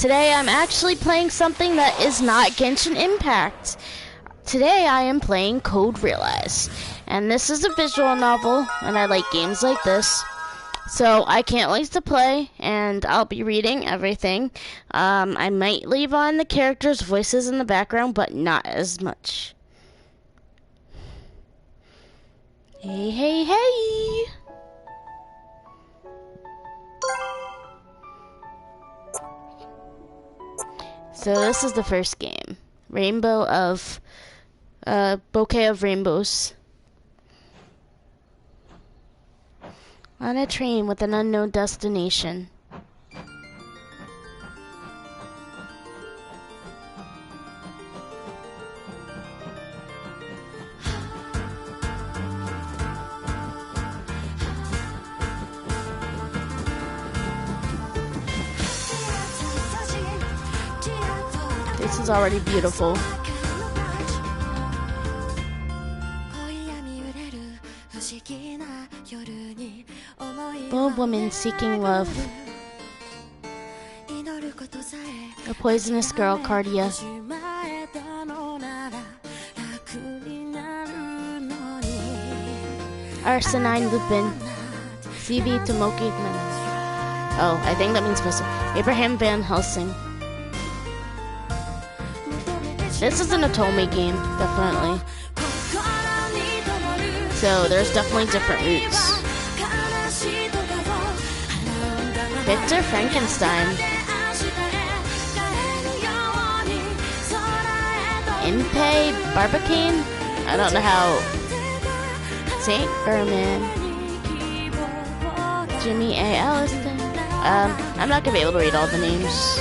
Today I'm actually playing something that is not Genshin Impact. Today I am playing Code Realize, and this is a visual novel, and I like games like this. So I can't wait to play, and I'll be reading everything. I might leave on the characters' voices in the background, but not as much. Hey, hey, hey! So this is the first game. Rainbow of... Bouquet of Rainbows. On a train with an unknown destination. This is already beautiful. Bold woman seeking love. A poisonous girl, Cardia. Arsenine Lupin. CV Tomoki. Oh, I think that means Mr. Abraham Van Helsing. This is an Otome game, definitely. So there's definitely different routes. Victor Frankenstein. Impey Barbicane? I don't know how. Saint Berman. Jimmy A. Alliston. I'm not gonna be able to read all the names.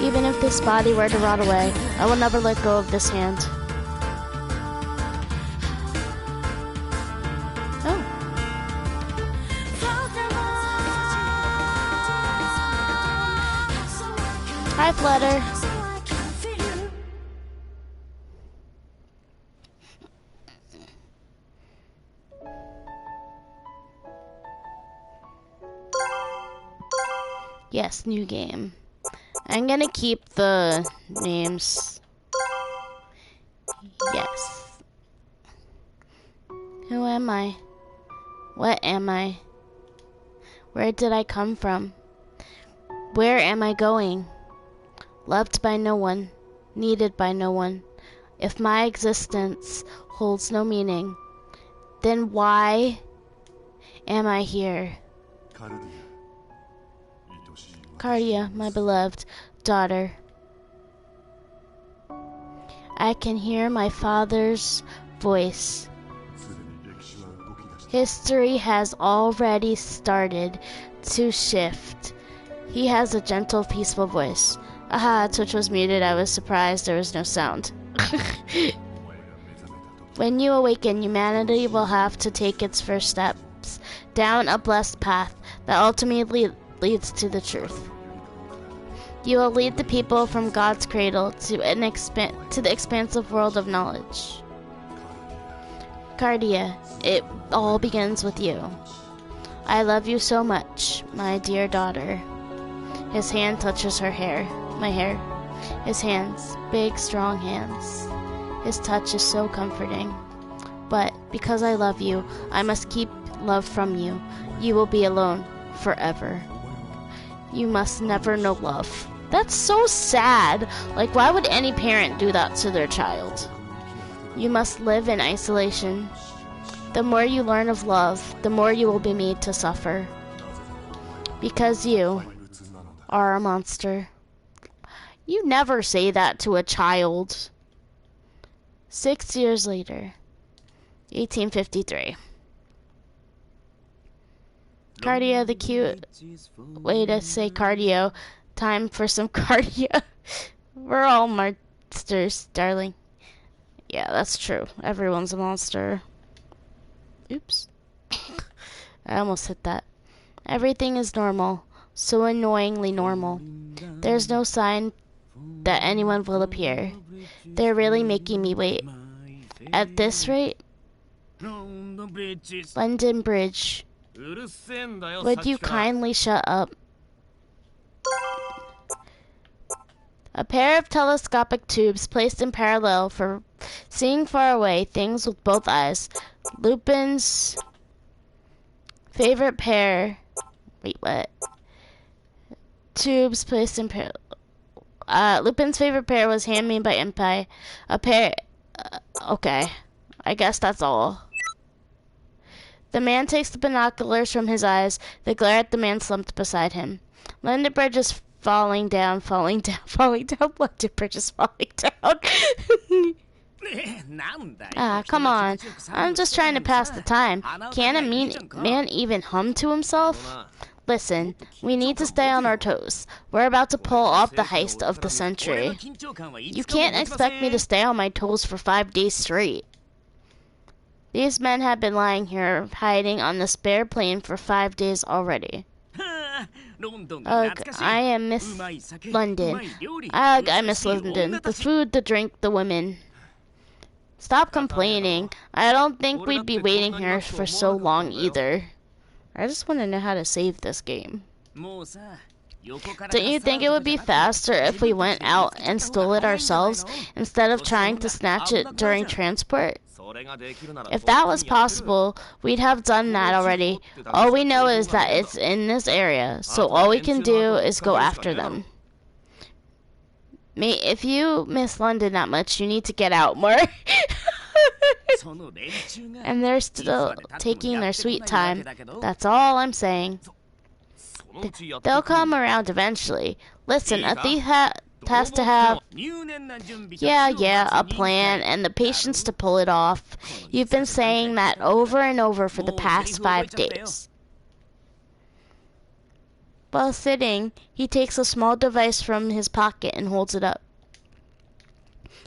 Even if this body were to rot away, I will never let go of this hand. Oh. Hi, Flutter. Yes, new game. I'm gonna keep the names. Yes. Who am I? What am I? Where did I come from? Where am I going? Loved by no one, needed by no one. If my existence holds no meaning, then why am I here? Cardia, my beloved daughter. I can hear my father's voice. History has already started to shift. He has a gentle, peaceful voice. Aha, Twitch was muted. I was surprised there was no sound. When you awaken, humanity will have to take its first steps down a blessed path that ultimately leads to the truth. You will lead the people from God's cradle to the expansive world of knowledge. Cardia, it all begins with you. I love you so much, my dear daughter. His hand touches her hair, my hair. His hands, big, strong hands. His touch is so comforting. But because I love you, I must keep love from you. You will be alone forever. You must never know love. That's so sad. Like, why would any parent do that to their child? You must live in isolation. The more you learn of love, the more you will be made to suffer. Because you are a monster. You never say that to a child. 6 years later, 1853. Cardia, the cute way to say cardio. Time for some cardio. We're all monsters, darling. Yeah, that's true. Everyone's a monster. Oops. I almost hit that. Everything is normal. So annoyingly normal. There's no sign that anyone will appear. They're really making me wait. At this rate, London Bridge. Would you kindly shut up? A pair of telescopic tubes placed in parallel for seeing far away things with both eyes. Lupin's favorite pair. Wait, what? Tubes placed in parallel. Lupin's favorite pair was handmade by Empire. A pair. Okay. I guess that's all. The man takes the binoculars from his eyes. They glare at the man slumped beside him. London Bridge is falling down, falling down, falling down. London Bridge is falling down. Come on. I'm just trying to pass the time. Can a man even hum to himself? Listen, we need to stay on our toes. We're about to pull off the heist of the century. You can't expect me to stay on my toes for 5 days straight. These men have been lying here, hiding on the spare plane for 5 days already. Ugh, I miss London. Ugh, I miss London. The food, the drink, the women. Stop complaining. I don't think we'd be waiting here for so long either. I just want to know how to save this game. Don't you think it would be faster if we went out and stole it ourselves instead of trying to snatch it during transport? If that was possible, we'd have done that already. All we know is that it's in this area, so all we can do is go after them. Mate, if you miss London that much, you need to get out more. And they're still taking their sweet time. That's all I'm saying. They'll come around eventually. Listen, a thief has to have, a plan and the patience to pull it off. You've been saying that over and over for the past 5 days. While sitting, he takes a small device from his pocket and holds it up.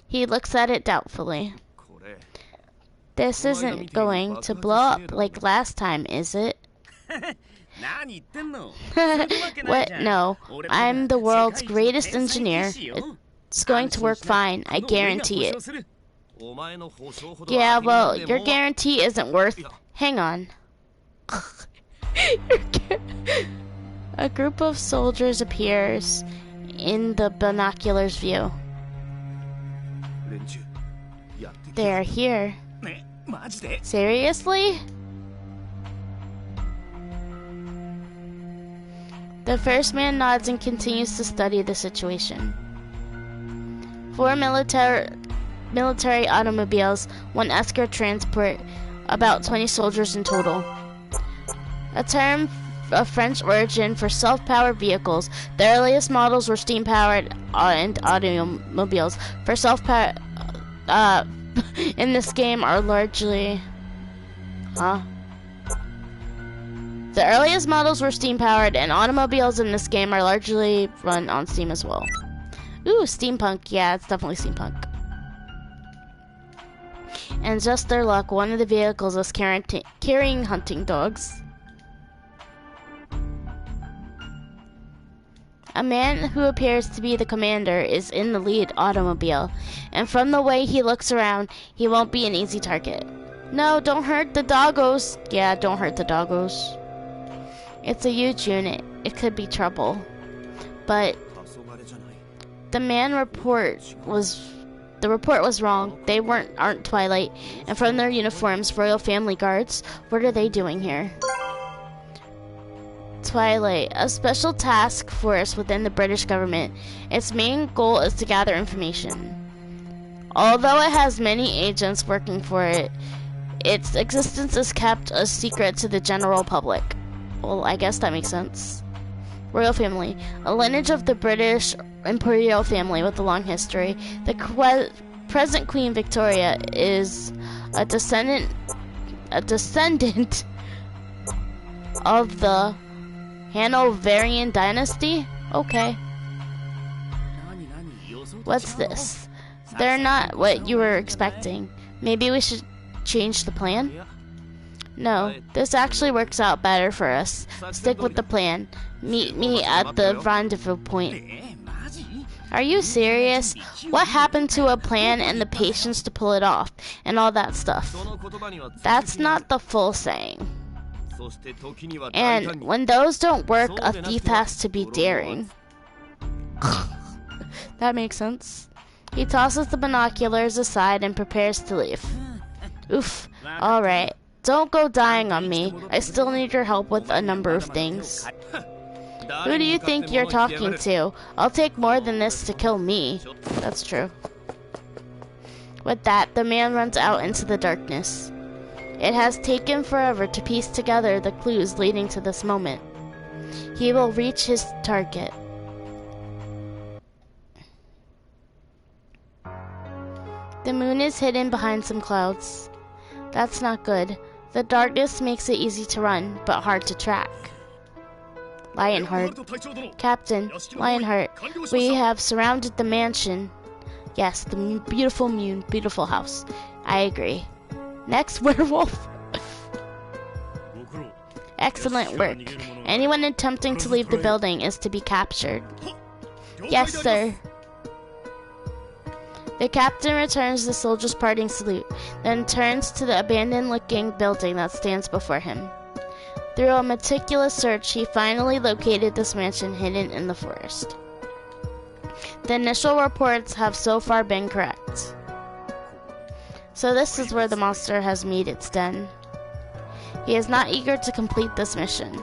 He looks at it doubtfully. This isn't going to blow up like last time, is it? What? No. I'm the world's greatest engineer. It's going to work fine. I guarantee it. Yeah, well, your guarantee isn't worth... Hang on. A group of soldiers appears in the binoculars view. They are here. Seriously? The first man nods and continues to study the situation. 4 military automobiles, 1 escort transport, about 20 soldiers in total. A term of French origin for self-powered vehicles. The earliest models were steam-powered and automobiles. For self-powered, in this game are largely... The earliest models were steam-powered, and automobiles in this game are largely run on steam as well. Ooh, steampunk. Yeah, it's definitely steampunk. And just their luck, one of the vehicles is carrying hunting dogs. A man who appears to be the commander is in the lead automobile, and from the way he looks around, he won't be an easy target. No, don't hurt the doggos. Yeah, don't hurt the doggos. It's a huge unit. It could be trouble. But the report was wrong. They aren't Twilight, and from their uniforms, Royal Family Guards. What are they doing here? Twilight, a special task force within the British government. Its main goal is to gather information. Although it has many agents working for it, its existence is kept a secret to the general public. Well, I guess that makes sense. Royal Family, a lineage of the British imperial family with a long history. The present Queen Victoria is a descendant of the Hanoverian dynasty? Okay. What's this? They're not what you were expecting. Maybe we should change the plan? No, this actually works out better for us. Stick with the plan. Meet me at the rendezvous point. Are you serious? What happened to a plan and the patience to pull it off, and all that stuff? That's not the full saying. And when those don't work, a thief has to be daring. That makes sense. He tosses the binoculars aside and prepares to leave. Oof. Alright. Don't go dying on me. I still need your help with a number of things. Who do you think you're talking to? I'll take more than this to kill me. That's true. With that, the man runs out into the darkness. It has taken forever to piece together the clues leading to this moment. He will reach his target. The moon is hidden behind some clouds. That's not good. The darkness makes it easy to run, but hard to track. Lionheart. Captain, Lionheart, we have surrounded the mansion. Yes, the beautiful moon, beautiful house. I agree. Next, werewolf. Excellent work. Anyone attempting to leave the building is to be captured. Yes, sir. The captain returns the soldier's parting salute, then turns to the abandoned-looking building that stands before him. Through a meticulous search, he finally located this mansion hidden in the forest. The initial reports have so far been correct. So this is where the monster has made its den. He is not eager to complete this mission.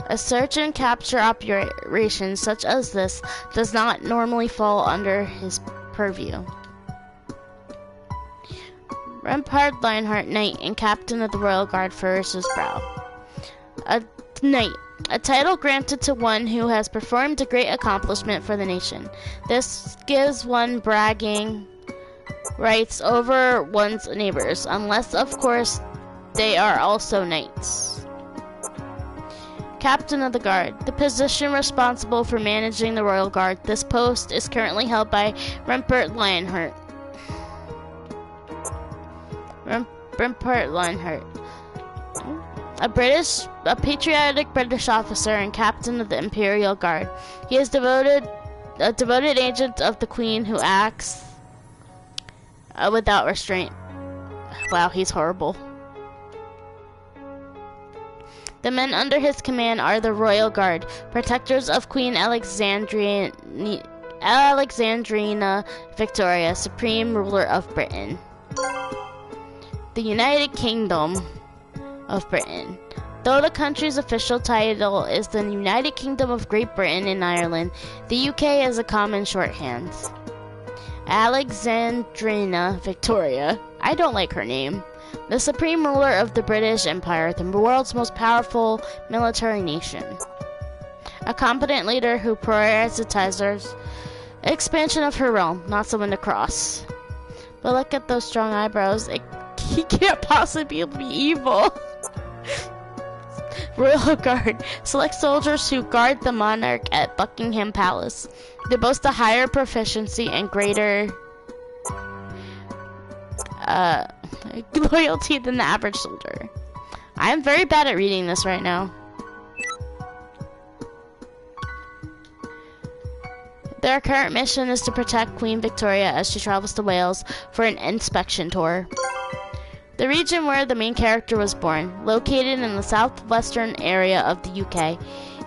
A search and capture operation such as this does not normally fall under his purview. Rempart Lionheart, Knight and Captain of the Royal Guard, furrows his brow. A knight, a title granted to one who has performed a great accomplishment for the nation. This gives one bragging rights over one's neighbors, unless, of course, they are also knights. Captain of the Guard, the position responsible for managing the Royal Guard. This post is currently held by Rempart Lionheart. Rempart Lionheart. A patriotic British officer and captain of the Imperial Guard. He is a devoted agent of the Queen who acts without restraint. Wow, he's horrible. The men under his command are the Royal Guard, protectors of Queen Alexandrina Victoria, supreme ruler of Britain. The United Kingdom of Britain. Though the country's official title is the United Kingdom of Great Britain and Ireland, the UK is a common shorthand. Alexandrina Victoria. I don't like her name. The supreme ruler of the British Empire, the world's most powerful military nation. A competent leader who prioritizes expansion of her realm, not someone to cross. But look at those strong eyebrows. He can't possibly be evil. Royal Guard. Select soldiers who guard the monarch at Buckingham Palace. They boast a higher proficiency and greater loyalty than the average soldier. I am very bad at reading this right now. Their current mission is to protect Queen Victoria as she travels to Wales for an inspection tour. The region where the main character was born, located in the southwestern area of the UK,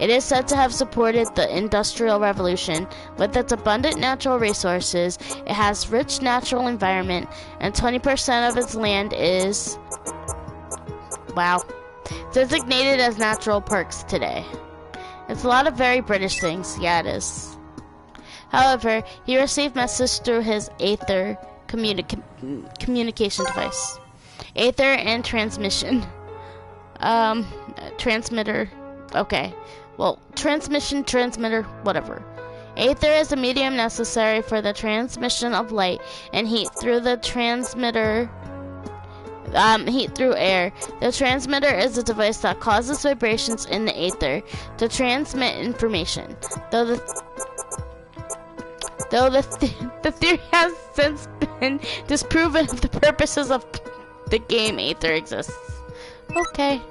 it is said to have supported the Industrial Revolution. With its abundant natural resources, it has rich natural environment, and 20% of its land is, wow, designated as natural parks today. It's a lot of very British things, yeah it is. However, he received messages through his Aether communication device. Aether and transmission. Transmitter. Okay. Well, transmission, transmitter, whatever. Aether is a medium necessary for the transmission of light and heat through the transmitter. Heat through air. The transmitter is a device that causes vibrations in the aether to transmit information. Though the theory has since been disproven for the purposes of the game, Aether exists. Okay.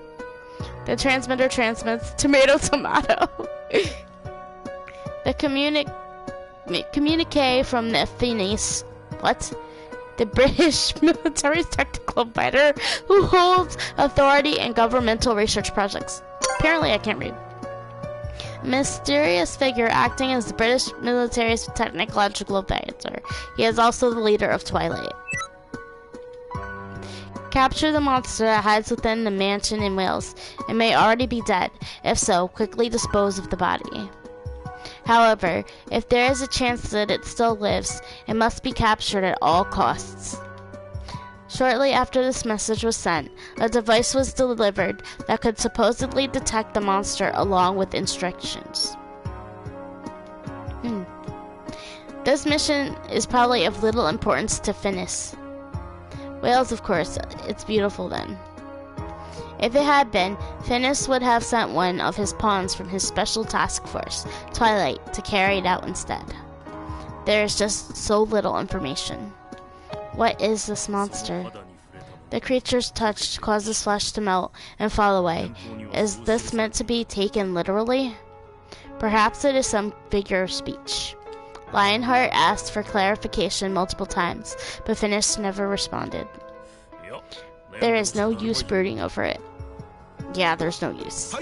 The transmitter transmits tomato. The communique from the Athenes. What? the British military's technical advisor who holds authority in governmental research projects. Apparently I can't read. Mysterious figure acting as the British military's technological advisor. He is also the leader of Twilight. Capture the monster that hides within the mansion in Wales. It may already be dead. If so, quickly dispose of the body. However, if there is a chance that it still lives, it must be captured at all costs. Shortly after this message was sent, a device was delivered that could supposedly detect the monster along with instructions. This mission is probably of little importance to Finis. Wales, of course, it's beautiful then. If it had been, Finis would have sent one of his pawns from his special task force, Twilight, to carry it out instead. There is just so little information. What is this monster? The creature's touch causes flesh to melt and fall away. Is this meant to be taken literally? Perhaps it is some figure of speech. Lionheart asked for clarification multiple times, but Finis never responded. There is no use brooding over it. Yeah, there's no use.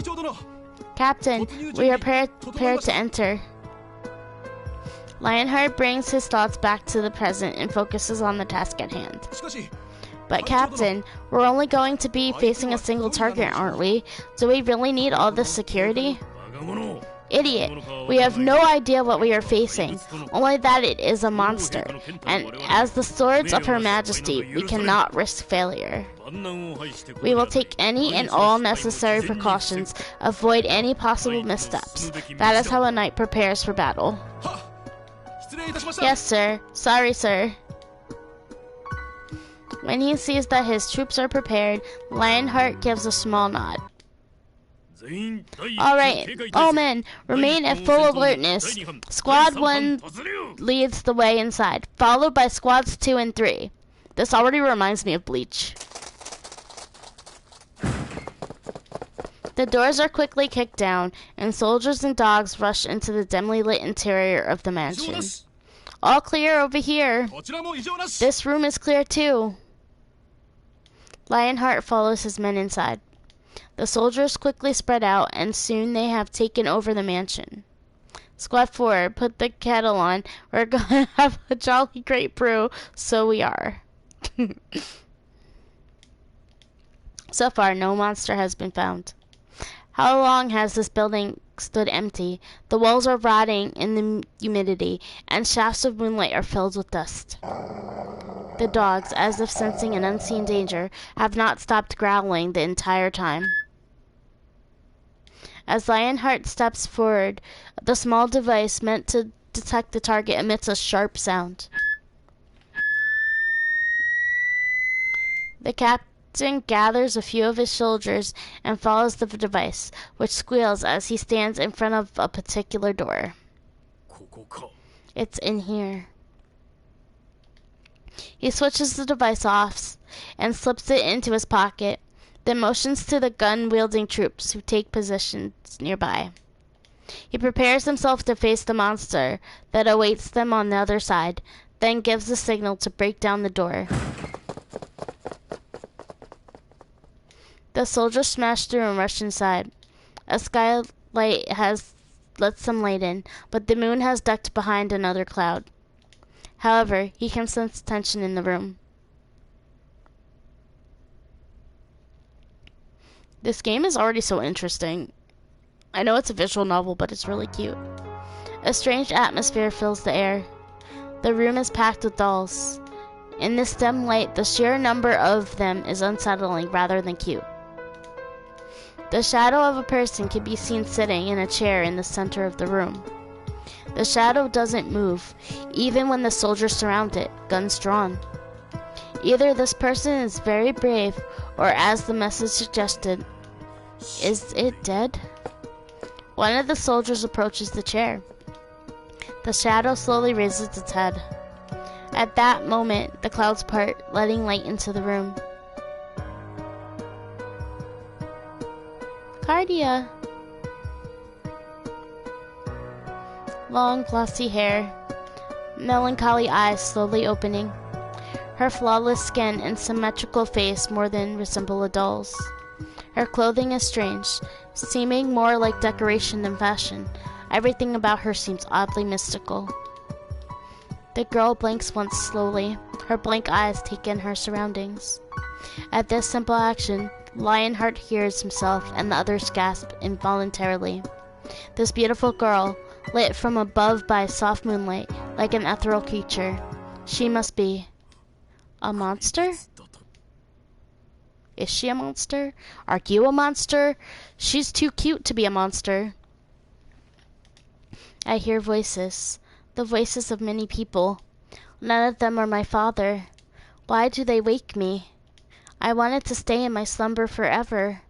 Captain, we are prepared to enter. Lionheart brings his thoughts back to the present and focuses on the task at hand. But Captain, we're only going to be facing a single target, aren't we? Do we really need all this security? Idiot, we have no idea what we are facing, only that it is a monster, and as the swords of Her Majesty, we cannot risk failure. We will take any and all necessary precautions, avoid any possible missteps. That is how a knight prepares for battle. Yes, sir. Sorry, sir. When he sees that his troops are prepared, Lionheart gives a small nod. Alright, all men, remain at full alertness. Squad 1 leads the way inside, followed by Squads 2 and 3. This already reminds me of Bleach. The doors are quickly kicked down, and soldiers and dogs rush into the dimly lit interior of the mansion. All clear over here. This room is clear too. Lionheart follows his men inside. The soldiers quickly spread out, and soon they have taken over the mansion. Squad 4, put the kettle on. We're gonna have a jolly great brew, so we are. So far, no monster has been found. How long has this building stood empty? The walls are rotting in the humidity, and shafts of moonlight are filled with dust. The dogs, as if sensing an unseen danger, have not stopped growling the entire time. As Lionheart steps forward, the small device meant to detect the target emits a sharp sound. The captain gathers a few of his soldiers and follows the device, which squeals as he stands in front of a particular door. It's in here. He switches the device off and slips it into his pocket, then motions to the gun-wielding troops who take positions nearby. He prepares himself to face the monster that awaits them on the other side, then gives the signal to break down the door. The soldiers smash through and rush inside. A skylight lets some light in, but the moon has ducked behind another cloud. However, he can sense tension in the room. This game is already so interesting. I know it's a visual novel, but it's really cute. A strange atmosphere fills the air. The room is packed with dolls. In this dim light, the sheer number of them is unsettling rather than cute. The shadow of a person can be seen sitting in a chair in the center of the room. The shadow doesn't move, even when the soldiers surround it, guns drawn. Either this person is very brave, or as the message suggested, is it dead? One of the soldiers approaches the chair. The shadow slowly raises its head. At that moment, the clouds part, letting light into the room. Cardia. Long, glossy hair, melancholy eyes slowly opening. Her flawless skin and symmetrical face more than resemble a doll's. Her clothing is strange, seeming more like decoration than fashion. Everything about her seems oddly mystical. The girl blinks once slowly, her blank eyes take in her surroundings. At this simple action, Lionheart hears himself and the others gasp involuntarily. This beautiful girl, lit from above by soft moonlight, like an ethereal creature. She must be a monster? Is she a monster? Are you a monster? She's too cute to be a monster. I hear voices. The voices of many people. None of them are my father. Why do they wake me? I wanted to stay in my slumber forever.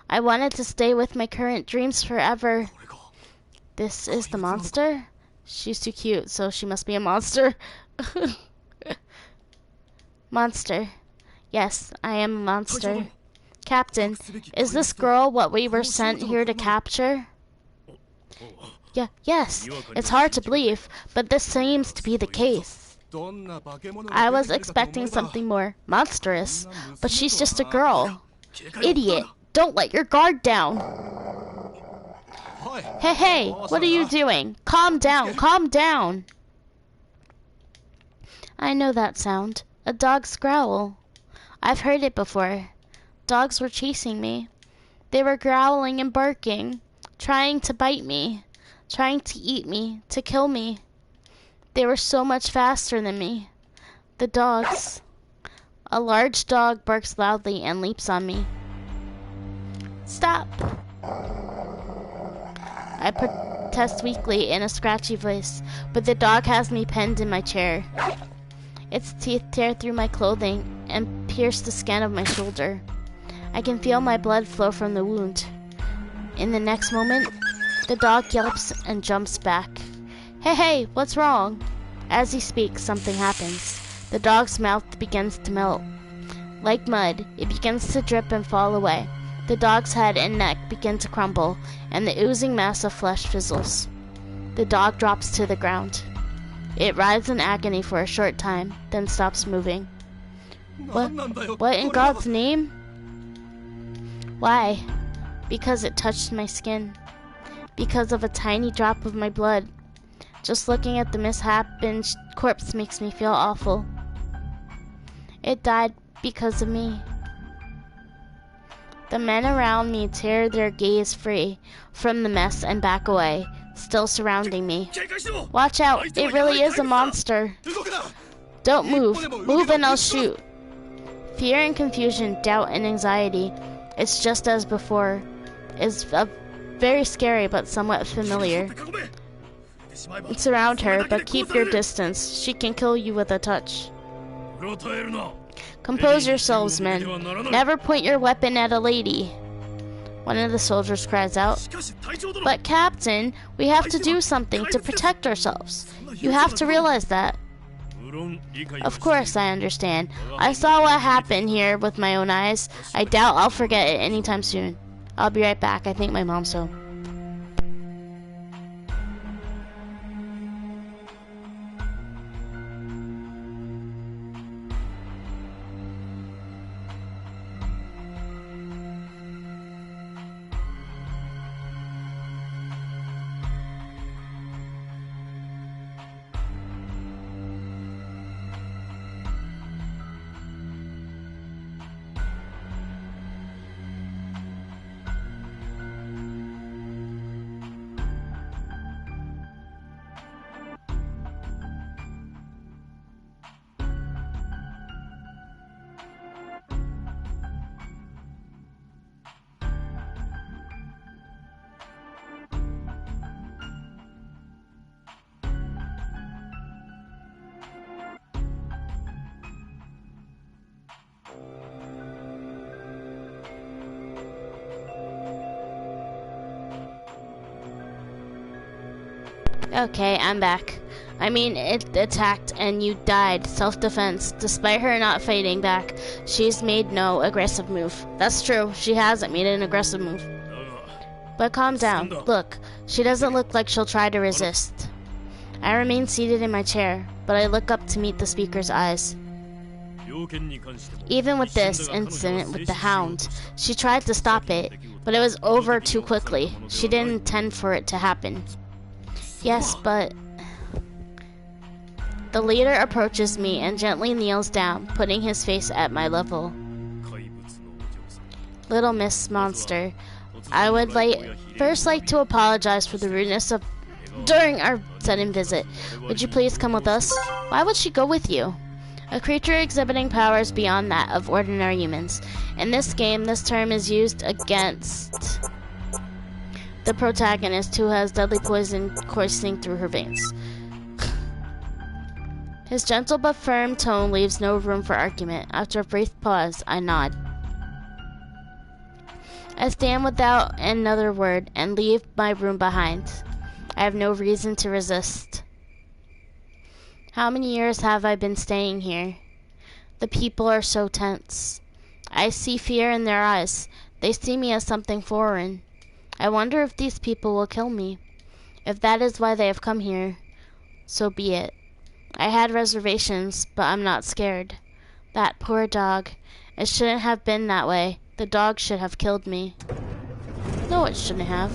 I wanted to stay with my current dreams forever. This is the monster? She's too cute, so she must be a monster. Monster. Yes, I am a monster. Captain, is this girl what we were sent here to capture? Yes, it's hard to believe, but this seems to be the case. I was expecting something more monstrous, but she's just a girl. Idiot, don't let your guard down. Hey, what are you doing? Calm down, calm down. I know that sound, a dog's growl. I've heard it before. Dogs were chasing me. They were growling and barking, trying to bite me. Trying to eat me, to kill me. They were so much faster than me. The dogs. A large dog barks loudly and leaps on me. Stop! I protest weakly in a scratchy voice, but the dog has me pinned in my chair. Its teeth tear through my clothing and pierce the skin of my shoulder. I can feel my blood flow from the wound. In the next moment, the dog yelps and jumps back. Hey, what's wrong? As he speaks, something happens. The dog's mouth begins to melt. Like mud, it begins to drip and fall away. The dog's head and neck begin to crumble, and the oozing mass of flesh fizzles. The dog drops to the ground. It writhes in agony for a short time, then stops moving. What in God's name? Why? Because it touched my skin. Because of a tiny drop of my blood. Just looking at the misshapen corpse makes me feel awful. It died because of me. The men around me tear their gaze free from the mess and back away, still surrounding me. Watch out, it really is a monster. Don't move. Move and I'll shoot. Fear and confusion, doubt and anxiety. It's just as before. It's very scary but somewhat familiar. Surround her, but keep your distance. She can kill you with a touch. Compose yourselves, men. Never point your weapon at a lady. One of the soldiers cries out. But Captain, we have to do something to protect ourselves. You have to realize that. Of course, I understand. I saw what happened here with my own eyes. I doubt I'll forget it anytime soon. I'll be right back. I think my mom's home. Okay, I'm back. I mean, it attacked and you died. Self-defense. Despite her not fighting back, she's made no aggressive move. That's true. She hasn't made an aggressive move. But calm down. Look, she doesn't look like she'll try to resist. I remain seated in my chair, but I look up to meet the speaker's eyes. Even with this incident with the hound, she tried to stop it, but it was over too quickly. She didn't intend for it to happen. Yes, but... The leader approaches me and gently kneels down, putting his face at my level. Little Miss Monster, I would first like to apologize for the rudeness during our sudden visit. Would you please come with us? Why would she go with you? A creature exhibiting powers beyond that of ordinary humans. In this game, this term is used against the protagonist who has deadly poison coursing through her veins. His gentle but firm tone leaves no room for argument. After a brief pause, I nod. I stand without another word and leave my room behind. I have no reason to resist. How many years have I been staying here? The people are so tense. I see fear in their eyes. They see me as something foreign. I wonder if these people will kill me. If that is why they have come here, so be it. I had reservations, but I'm not scared. That poor dog. It shouldn't have been that way. The dog should have killed me. No, it shouldn't have.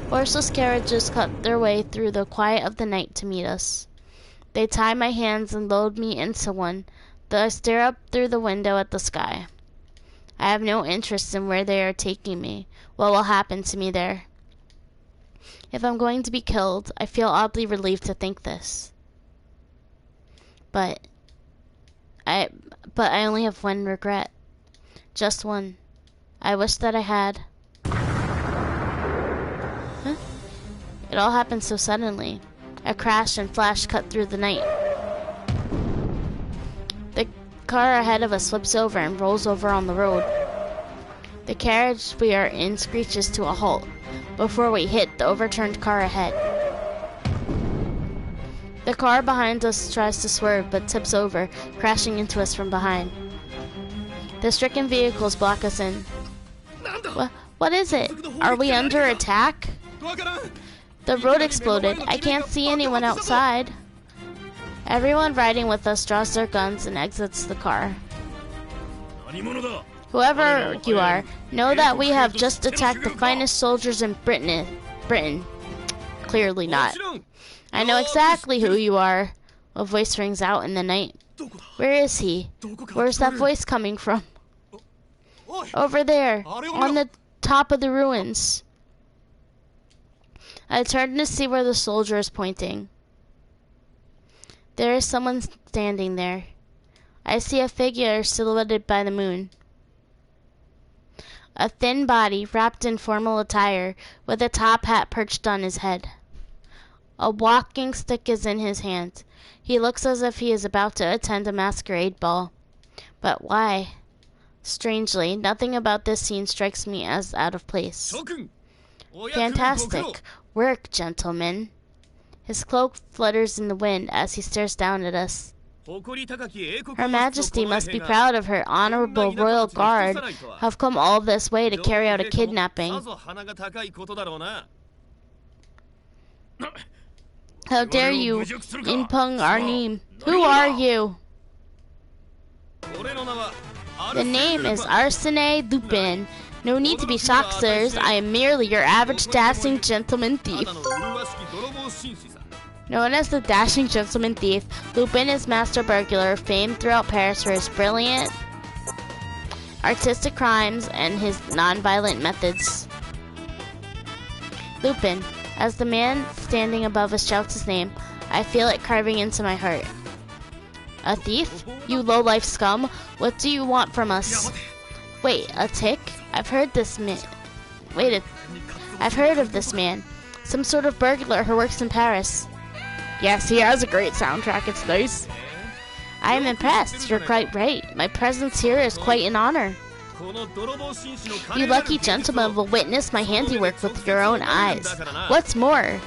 Horseless carriages cut their way through the quiet of the night to meet us. They tie my hands and load me into one. I stare up through the window at the sky. I have no interest in where they are taking me. What will happen to me there? If I'm going to be killed, I feel oddly relieved to think this. But I only have one regret. Just one. I wish that I had. Huh? It all happened so suddenly. A crash and flash cut through the night. The car ahead of us flips over and rolls over on the road. The carriage we are in screeches to a halt before we hit the overturned car ahead. The car behind us tries to swerve but tips over, crashing into us from behind. The stricken vehicles block us in. What is it? Are we under attack? The road exploded. I can't see anyone outside. Everyone riding with us draws their guns and exits the car. Whoever you are, know that we have just attacked the finest soldiers in Britain. Clearly not. I know exactly who you are. A voice rings out in the night. Where is he? Where's that voice coming from? Over there, on the top of the ruins. I turn to see where the soldier is pointing. There is someone standing there. I see a figure silhouetted by the moon. A thin body wrapped in formal attire, with a top hat perched on his head. A walking stick is in his hand. He looks as if he is about to attend a masquerade ball. But why? Strangely, nothing about this scene strikes me as out of place. Fantastic work, gentlemen. His cloak flutters in the wind as he stares down at us. Her Majesty must be proud of her honorable royal guard who have come all this way to carry out a kidnapping. How dare you impugn our name? Who are you? The name is Arsène Lupin. No need to be shocked, sirs. I am merely your average dashing gentleman thief. Known as the Dashing Gentleman Thief, Lupin is master burglar, famed throughout Paris for his brilliant artistic crimes and his non-violent methods. Lupin. As the man standing above us shouts his name, I feel it carving into my heart. A thief? You low-life scum? What do you want from us? Wait, a tick? I've heard this man. I've heard of this man. Some sort of burglar who works in Paris. Yes, he has a great soundtrack. It's nice. I am impressed. You're quite right. My presence here is quite an honor. You lucky gentleman will witness my handiwork with your own eyes. What's more?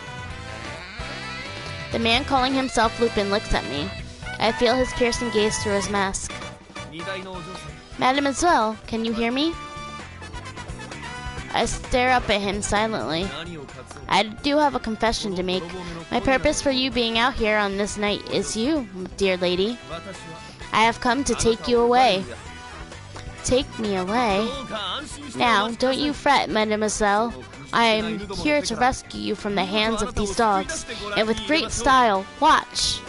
The man calling himself Lupin looks at me. I feel his piercing gaze through his mask. Mademoiselle, can you hear me? I stare up at him silently. I do have a confession to make. My purpose for you being out here on this night is you, dear lady. I have come to take you away. Take me away? Now, don't you fret, mademoiselle. I am here to rescue you from the hands of these dogs, and with great style. Watch!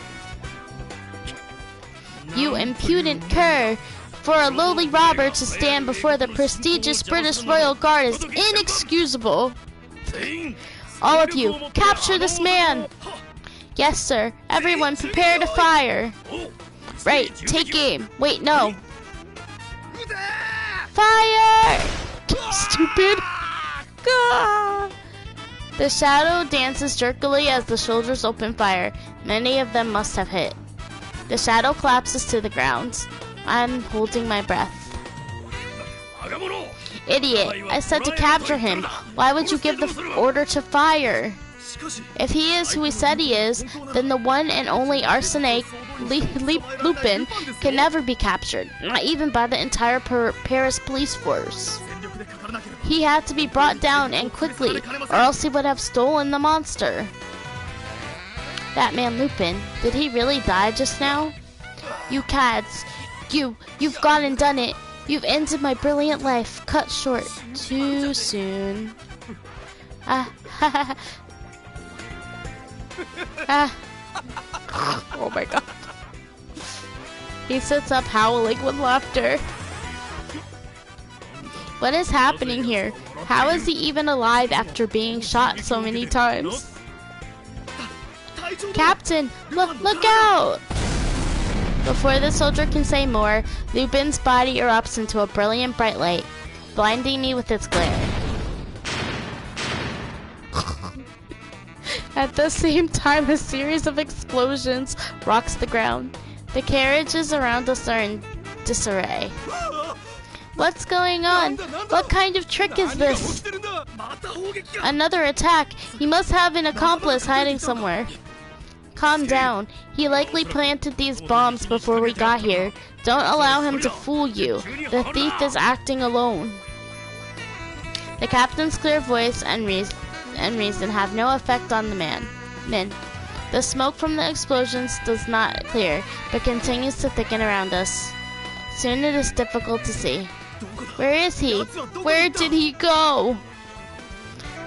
You impudent cur! For a lowly robber to stand before the prestigious British Royal Guard is inexcusable. All of you, capture this man! Yes, sir. Everyone prepare to fire. Right, take aim. Wait, no. Fire! Stupid. Gah! The shadow dances jerkily as the soldiers open fire. Many of them must have hit. The shadow collapses to the ground. I'm holding my breath. Idiot! I said to capture him. Why would you give the order to fire? If he is who he said he is, then the one and only Arsène Lupin can never be captured, not even by the entire Paris police force. He had to be brought down and quickly, or else he would have stolen the monster. That man Lupin, did he really die just now? You cads, you've gone and done it. You've ended my brilliant life, cut short too soon. Oh my god. He sits up howling with laughter. What is happening here? How is he even alive after being shot so many times? Captain, look out! Before the soldier can say more, Lupin's body erupts into a brilliant bright light, blinding me with its glare. At the same time, a series of explosions rocks the ground. The carriages around us are in disarray. What's going on? What kind of trick is this? Another attack. He must have an accomplice hiding somewhere. Calm down. He likely planted these bombs before we got here. Don't allow him to fool you. The thief is acting alone. The captain's clear voice and reason have no effect on the men. The smoke from the explosions does not clear, but continues to thicken around us. Soon it is difficult to see. Where is he? Where did he go?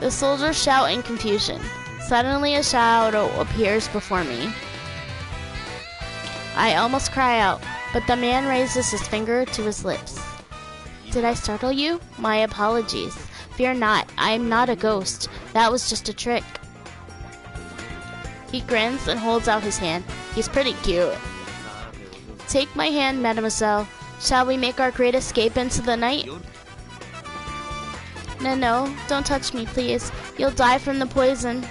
The soldiers shout in confusion. Suddenly a shadow appears before me. I almost cry out, but the man raises his finger to his lips. Did I startle you? My apologies. Fear not, I am not a ghost. That was just a trick. He grins and holds out his hand. He's pretty cute. Take my hand, mademoiselle. Shall we make our great escape into the night? No, don't touch me, please. You'll die from the poison.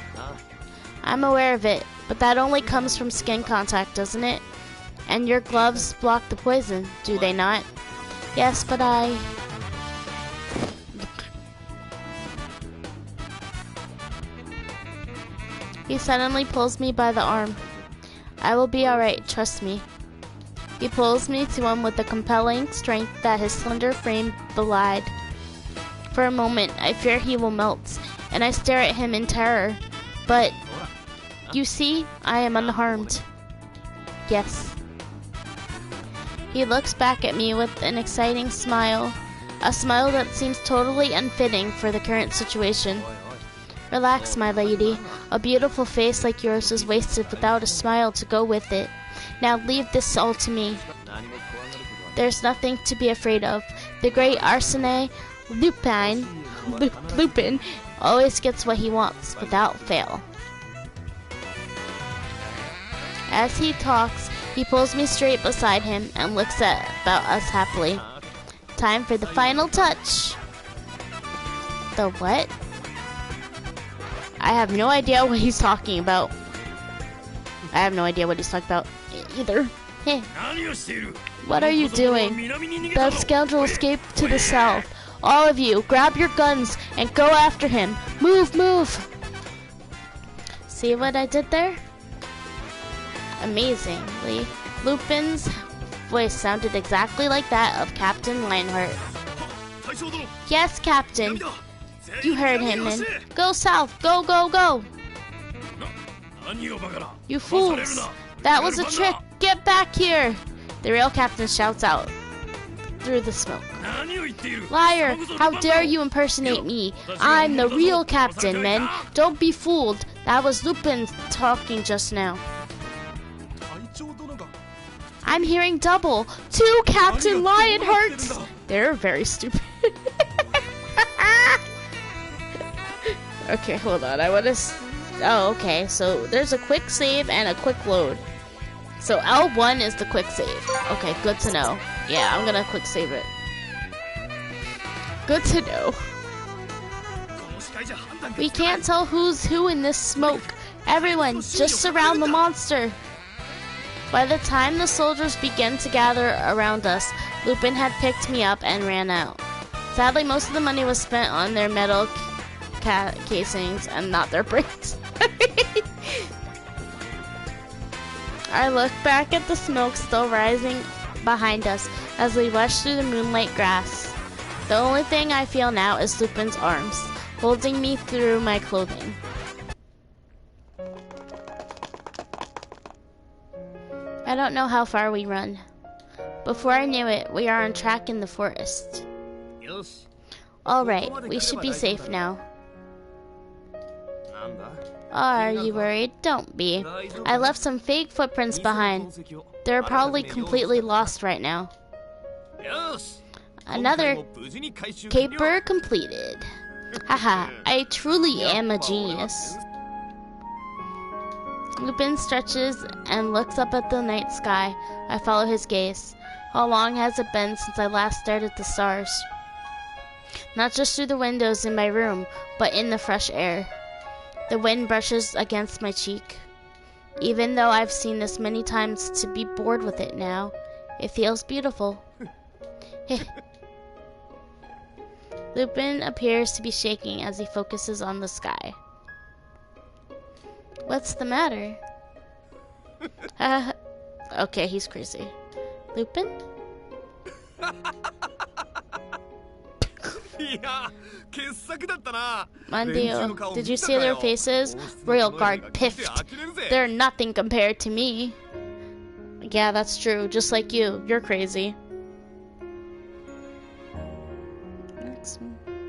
I'm aware of it, but that only comes from skin contact, doesn't it? And your gloves block the poison, do they not? Yes, but I... He suddenly pulls me by the arm. I will be alright, trust me. He pulls me to him with the compelling strength that his slender frame belied. For a moment, I fear he will melt, and I stare at him in terror. But, you see, I am unharmed. Yes. He looks back at me with an exciting smile, a smile that seems totally unfitting for the current situation. Relax, my lady. A beautiful face like yours is wasted without a smile to go with it. Now leave this all to me. There's nothing to be afraid of. The great Arsène Lupin always gets what he wants, without fail. As he talks, he pulls me straight beside him and looks about us happily. Time for the final touch. The what? I have no idea what he's talking about. I have no idea what he's talking about either. What are you doing? The scoundrel escaped to the south. All of you, grab your guns and go after him. Move, move! See what I did there? Amazingly, Lupin's voice sounded exactly like that of Captain Lionheart. Yes, Captain. You heard him, then. Go south! Go, go, go! You fools! That was a trick! Get back here! The real captain shouts out through the smoke. Liar! How dare you impersonate me? I'm the real captain, men. Don't be fooled. That was Lupin talking just now. I'm hearing double. 2 Captain Lionhearts! They're very stupid. Okay, hold on. I want to... Oh, okay. So there's a quick save and a quick load. So L1 is the quick save. Okay, good to know. Yeah, I'm gonna quick save it. Good to know. We can't tell who's who in this smoke. Everyone, just surround the monster. By the time the soldiers began to gather around us, Lupin had picked me up and ran out. Sadly, most of the money was spent on their metal casings and not their brains. I look back at the smoke still rising behind us as we rush through the moonlight grass. The only thing I feel now is Lupin's arms, holding me through my clothing. I don't know how far we run. Before I knew it, we are on track in the forest. Alright, we should be safe now. Are you worried? Don't be. I left some fake footprints behind. They're probably completely lost right now. Another caper completed. Haha, I truly am a genius. Lupin stretches and looks up at the night sky. I follow his gaze. How long has it been since I last stared at the stars? Not just through the windows in my room, but in the fresh air. The wind brushes against my cheek. Even though I've seen this many times to be bored with it now, it feels beautiful. Lupin appears to be shaking as he focuses on the sky. What's the matter? Okay, he's crazy. Lupin? Mandio, did you see their faces? Royal Guard piffed. They're nothing compared to me. Yeah, that's true. Just like you. You're crazy.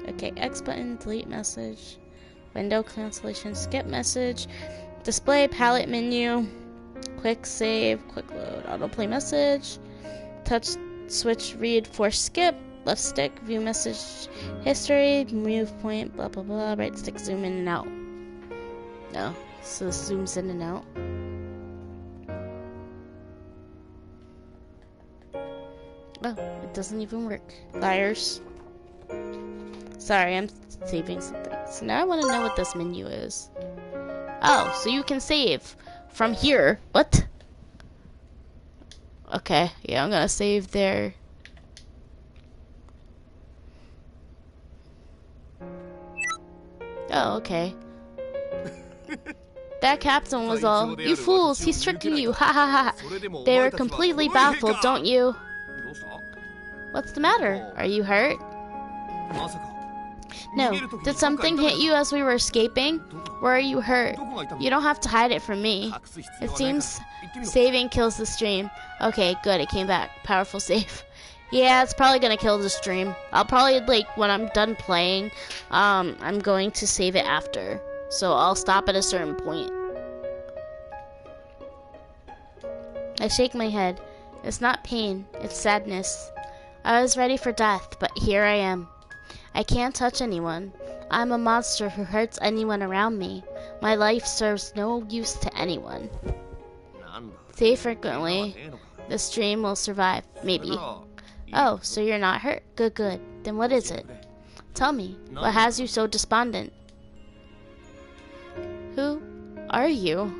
Okay, X button, delete message. Window cancellation, skip message. Display palette menu. Quick save, quick load, autoplay message. Touch switch read for skip. Left stick, view message history, move point, blah blah blah, right stick zoom in and out. No, so this zooms in and out. Oh, it doesn't even work. Liars. Sorry, I'm saving something. So now I want to know what this menu is. Oh, so you can save from here. What? Okay, yeah, I'm gonna save there. Oh, okay. That captain was all, "You fools, he's tricking you, ha ha ha." They were completely baffled, don't you? What's the matter? Are you hurt? No. Did something hit you as we were escaping? Where are you hurt? You don't have to hide it from me. It seems saving kills the stream. Okay, good, it came back. Powerful save. Yeah, it's probably gonna kill the stream. I'll probably, like, when I'm done playing, I'm going to save it after. So I'll stop at a certain point. I shake my head. It's not pain, it's sadness. I was ready for death, but here I am. I can't touch anyone. I'm a monster who hurts anyone around me. My life serves no use to anyone. Say frequently, the stream will survive, maybe. Oh, so you're not hurt? Good, good. Then what is it? Tell me, what has you so despondent? Who are you?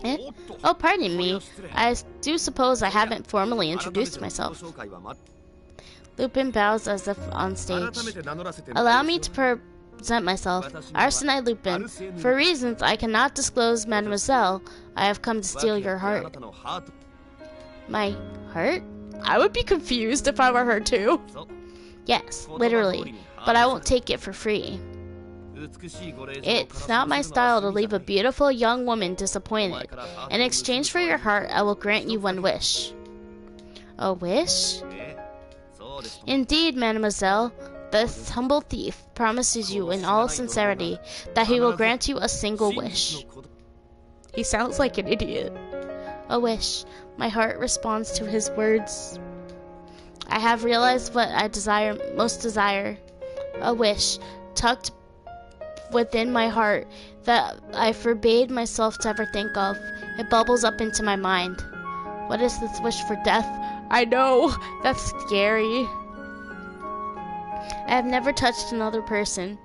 Eh? Oh, pardon me. I do suppose I haven't formally introduced myself. Lupin bows as if on stage. Allow me to present myself. Arsène Lupin. For reasons I cannot disclose, mademoiselle, I have come to steal your heart. My heart? I would be confused if I were her too. Yes, literally. But I won't take it for free. It's not my style to leave a beautiful young woman disappointed. In exchange for your heart, I will grant you one wish. A wish? Indeed, mademoiselle. This humble thief promises you in all sincerity that he will grant you a single wish. He sounds like an idiot. A wish. My heart responds to his words. I have realized what I most desire. A wish, tucked within my heart, that I forbade myself to ever think of. It bubbles up into my mind. What is this wish for death? I know, that's scary. I have never touched another person,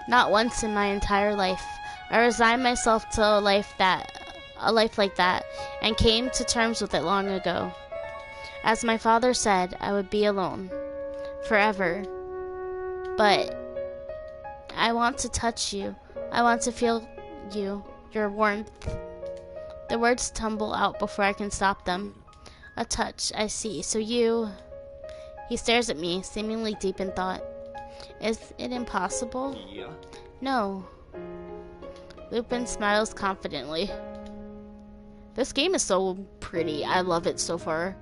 not once in my entire life. I resigned myself to a life like that, and came to terms with it long ago. As my father said, I would be alone forever. But I want to touch you. I want to feel you, your warmth. The words tumble out before I can stop them. A touch, I see. So you... He stares at me, seemingly deep in thought. Is it impossible? No. Lupin smiles confidently. This game is so pretty. I love it so far.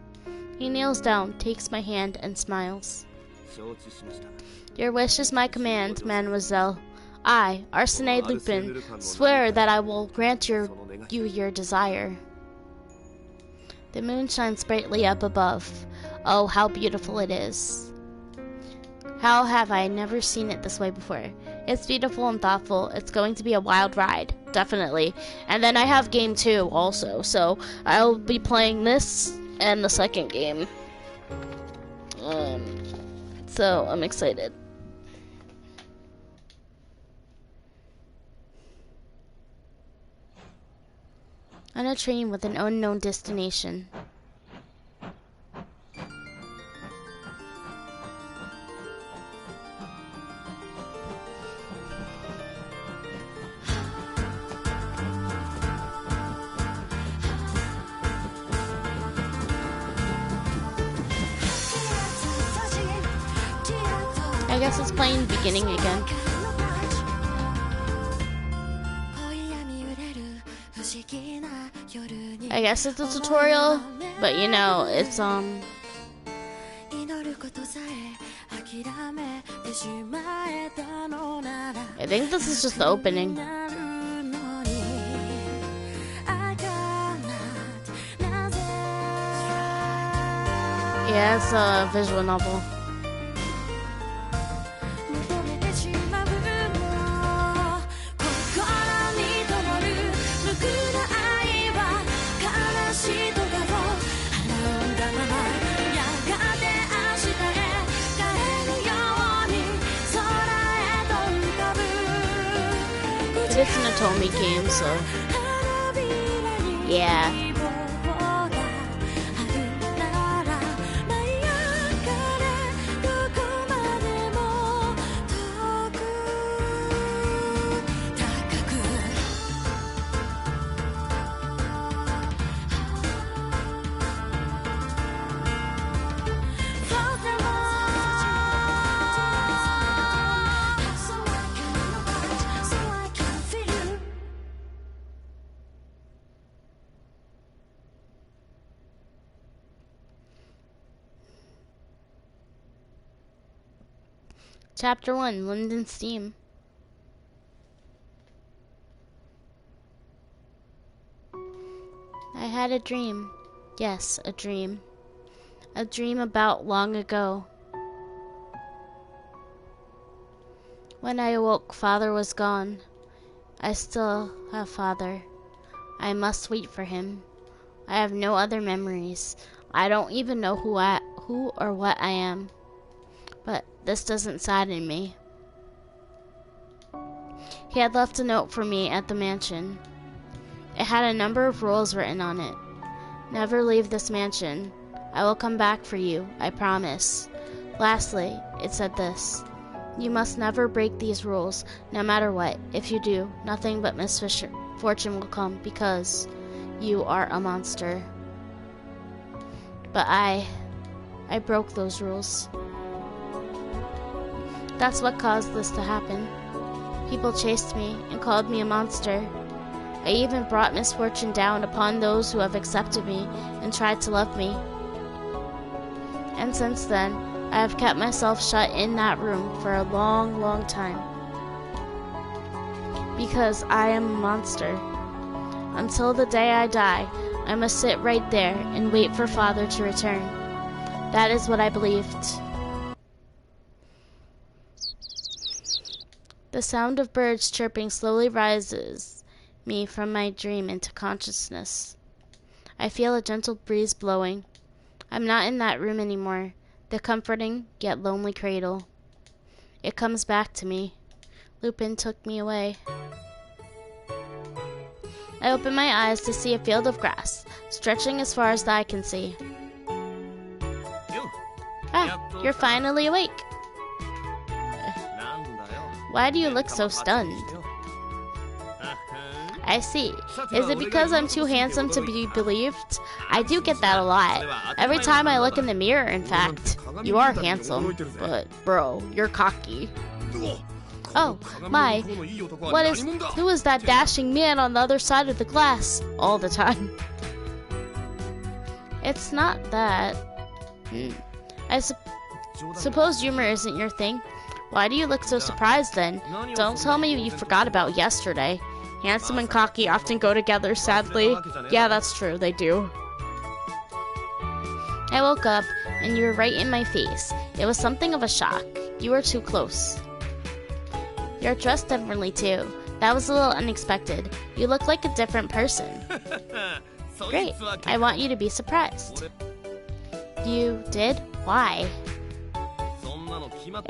He kneels down, takes my hand, and smiles. Your wish is my command, mademoiselle. I, Arsène Lupin, swear that I will grant you your desire. The moon shines brightly up above. Oh, how beautiful it is. How have I never seen it this way before? It's beautiful and thoughtful. It's going to be a wild ride, definitely. And then I have game 2 also, so I'll be playing this and the second game. So I'm excited. On a train with an unknown destination. I guess it's playing beginning again. I guess it's a tutorial, but you know, it's I think this is just the opening. Yeah, it's a visual novel. It's an Atomi game, so yeah. Chapter 1, London's Theme. I had a dream. Yes, a dream. A dream about long ago. When I awoke, Father was gone. I still have Father. I must wait for him. I have no other memories. I don't even know who or what I am. But this doesn't sadden me. He had left a note for me at the mansion. It had a number of rules written on it. Never leave this mansion. I will come back for you, I promise. Lastly, it said this. You must never break these rules, no matter what. If you do, nothing but misfortune will come, because you are a monster. But I broke those rules. That's what caused this to happen. People chased me and called me a monster. I even brought misfortune down upon those who have accepted me and tried to love me. And since then, I have kept myself shut in that room for a long, long time. Because I am a monster. Until the day I die, I must sit right there and wait for Father to return. That is what I believed. The sound of birds chirping slowly rises me from my dream into consciousness. I feel a gentle breeze blowing. I'm not in that room anymore, the comforting yet lonely cradle. It comes back to me. Lupin took me away. I open my eyes to see a field of grass, stretching as far as the eye can see. Ah, you're finally awake. Why do you look so stunned? I see. Is it because I'm too handsome to be believed? I do get that a lot. Every time I look in the mirror, in fact. You are handsome, but bro, you're cocky. Oh, my. Who is that dashing man on the other side of the glass all the time? It's not that. I suppose humor isn't your thing. Why do you look so surprised then? Don't tell me you forgot about yesterday. Handsome and cocky often go together, sadly. Yeah, that's true, they do. I woke up, and you were right in my face. It was something of a shock. You were too close. You're dressed differently, too. That was a little unexpected. You look like a different person. Great. I want you to be surprised. You did? Why?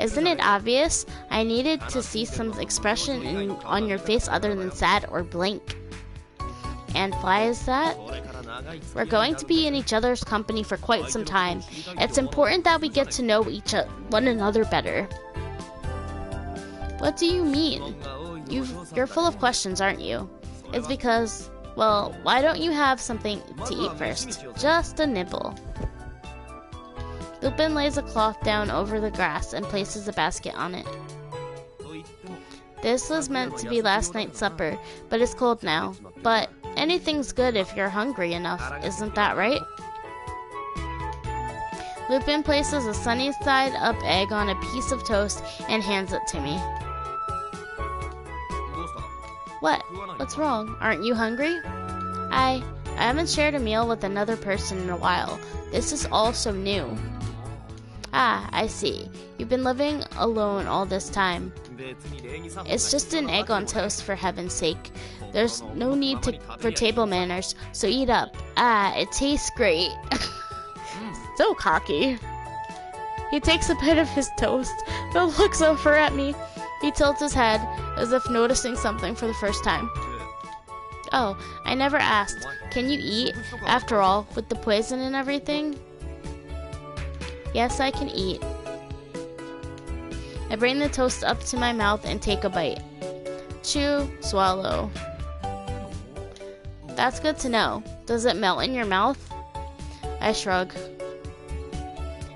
Isn't it obvious? I needed to see some expression on your face other than sad or blank. And why is that? We're going to be in each other's company for quite some time. It's important that we get to know one another better. What do you mean? You're full of questions, aren't you? It's because, well, why don't you have something to eat first? Just a nibble. Lupin lays a cloth down over the grass and places a basket on it. This was meant to be last night's supper, but it's cold now. But anything's good if you're hungry enough, isn't that right? Lupin places a sunny side up egg on a piece of toast and hands it to me. What? What's wrong? Aren't you hungry? I haven't shared a meal with another person in a while. This is all so new. Ah, I see. You've been living alone all this time. It's just an egg on toast, for heaven's sake. There's no need for table manners, so eat up. Ah, it tastes great. So cocky. He takes a bite of his toast, but looks over at me. He tilts his head, as if noticing something for the first time. Oh, I never asked. Can you eat? After all, with the poison and everything? Yes, I can eat. I bring the toast up to my mouth and take a bite. Chew, swallow. That's good to know. Does it melt in your mouth? I shrug.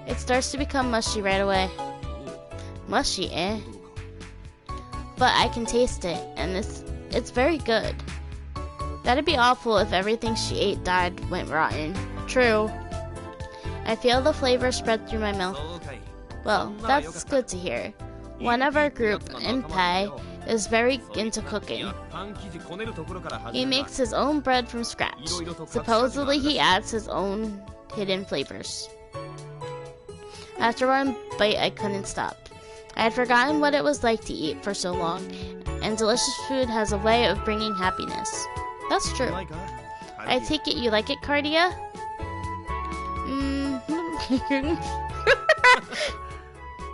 It starts to become mushy right away. Mushy, eh? But I can taste it, and it's very good. That'd be awful if everything she ate went rotten. True. I feel the flavor spread through my mouth. Well, that's good to hear. One of our group, Impai, is very into cooking. He makes his own bread from scratch. Supposedly he adds his own hidden flavors. After one bite, I couldn't stop. I had forgotten what it was like to eat for so long, and delicious food has a way of bringing happiness. That's true. I take it you like it, Cardia?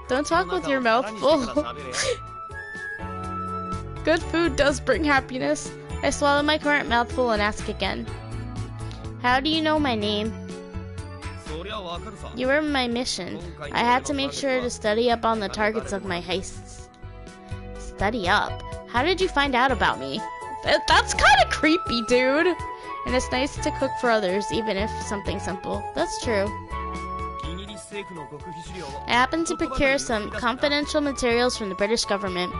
Don't talk with your mouth full. Good food does bring happiness. I swallow my current mouthful and ask again. How do you know my name? You were my mission. I had to make sure to study up on the targets of my heists. Study up? How did you find out about me? That's kind of creepy, dude. And it's nice to cook for others, even if something simple. That's true. I happened to procure some confidential materials from the British government,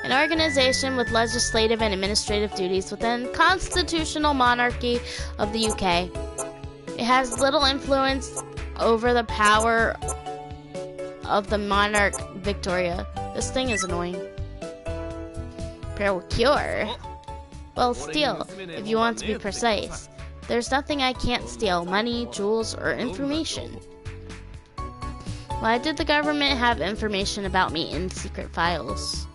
and an organization with legislative and administrative duties within constitutional monarchy of the UK. It has little influence over the power of the monarch Victoria. This thing is annoying. Procure. Well, steal, if you want to be precise. There's nothing I can't steal, money, jewels, or information. Why did the government have information about me in secret files?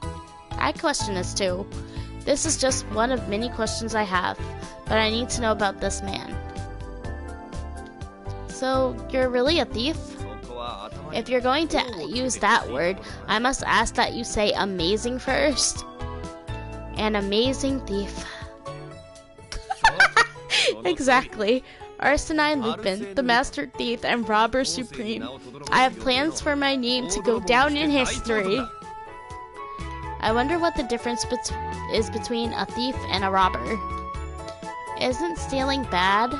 I question this too. This is just one of many questions I have, but I need to know about this man. So, you're really a thief? If you're going to use that word, I must ask that you say amazing first. An amazing thief. Exactly. Arsène Lupin, the master thief and robber supreme. I have plans for my name to go down in history. I wonder what the difference is between a thief and a robber. Isn't stealing bad?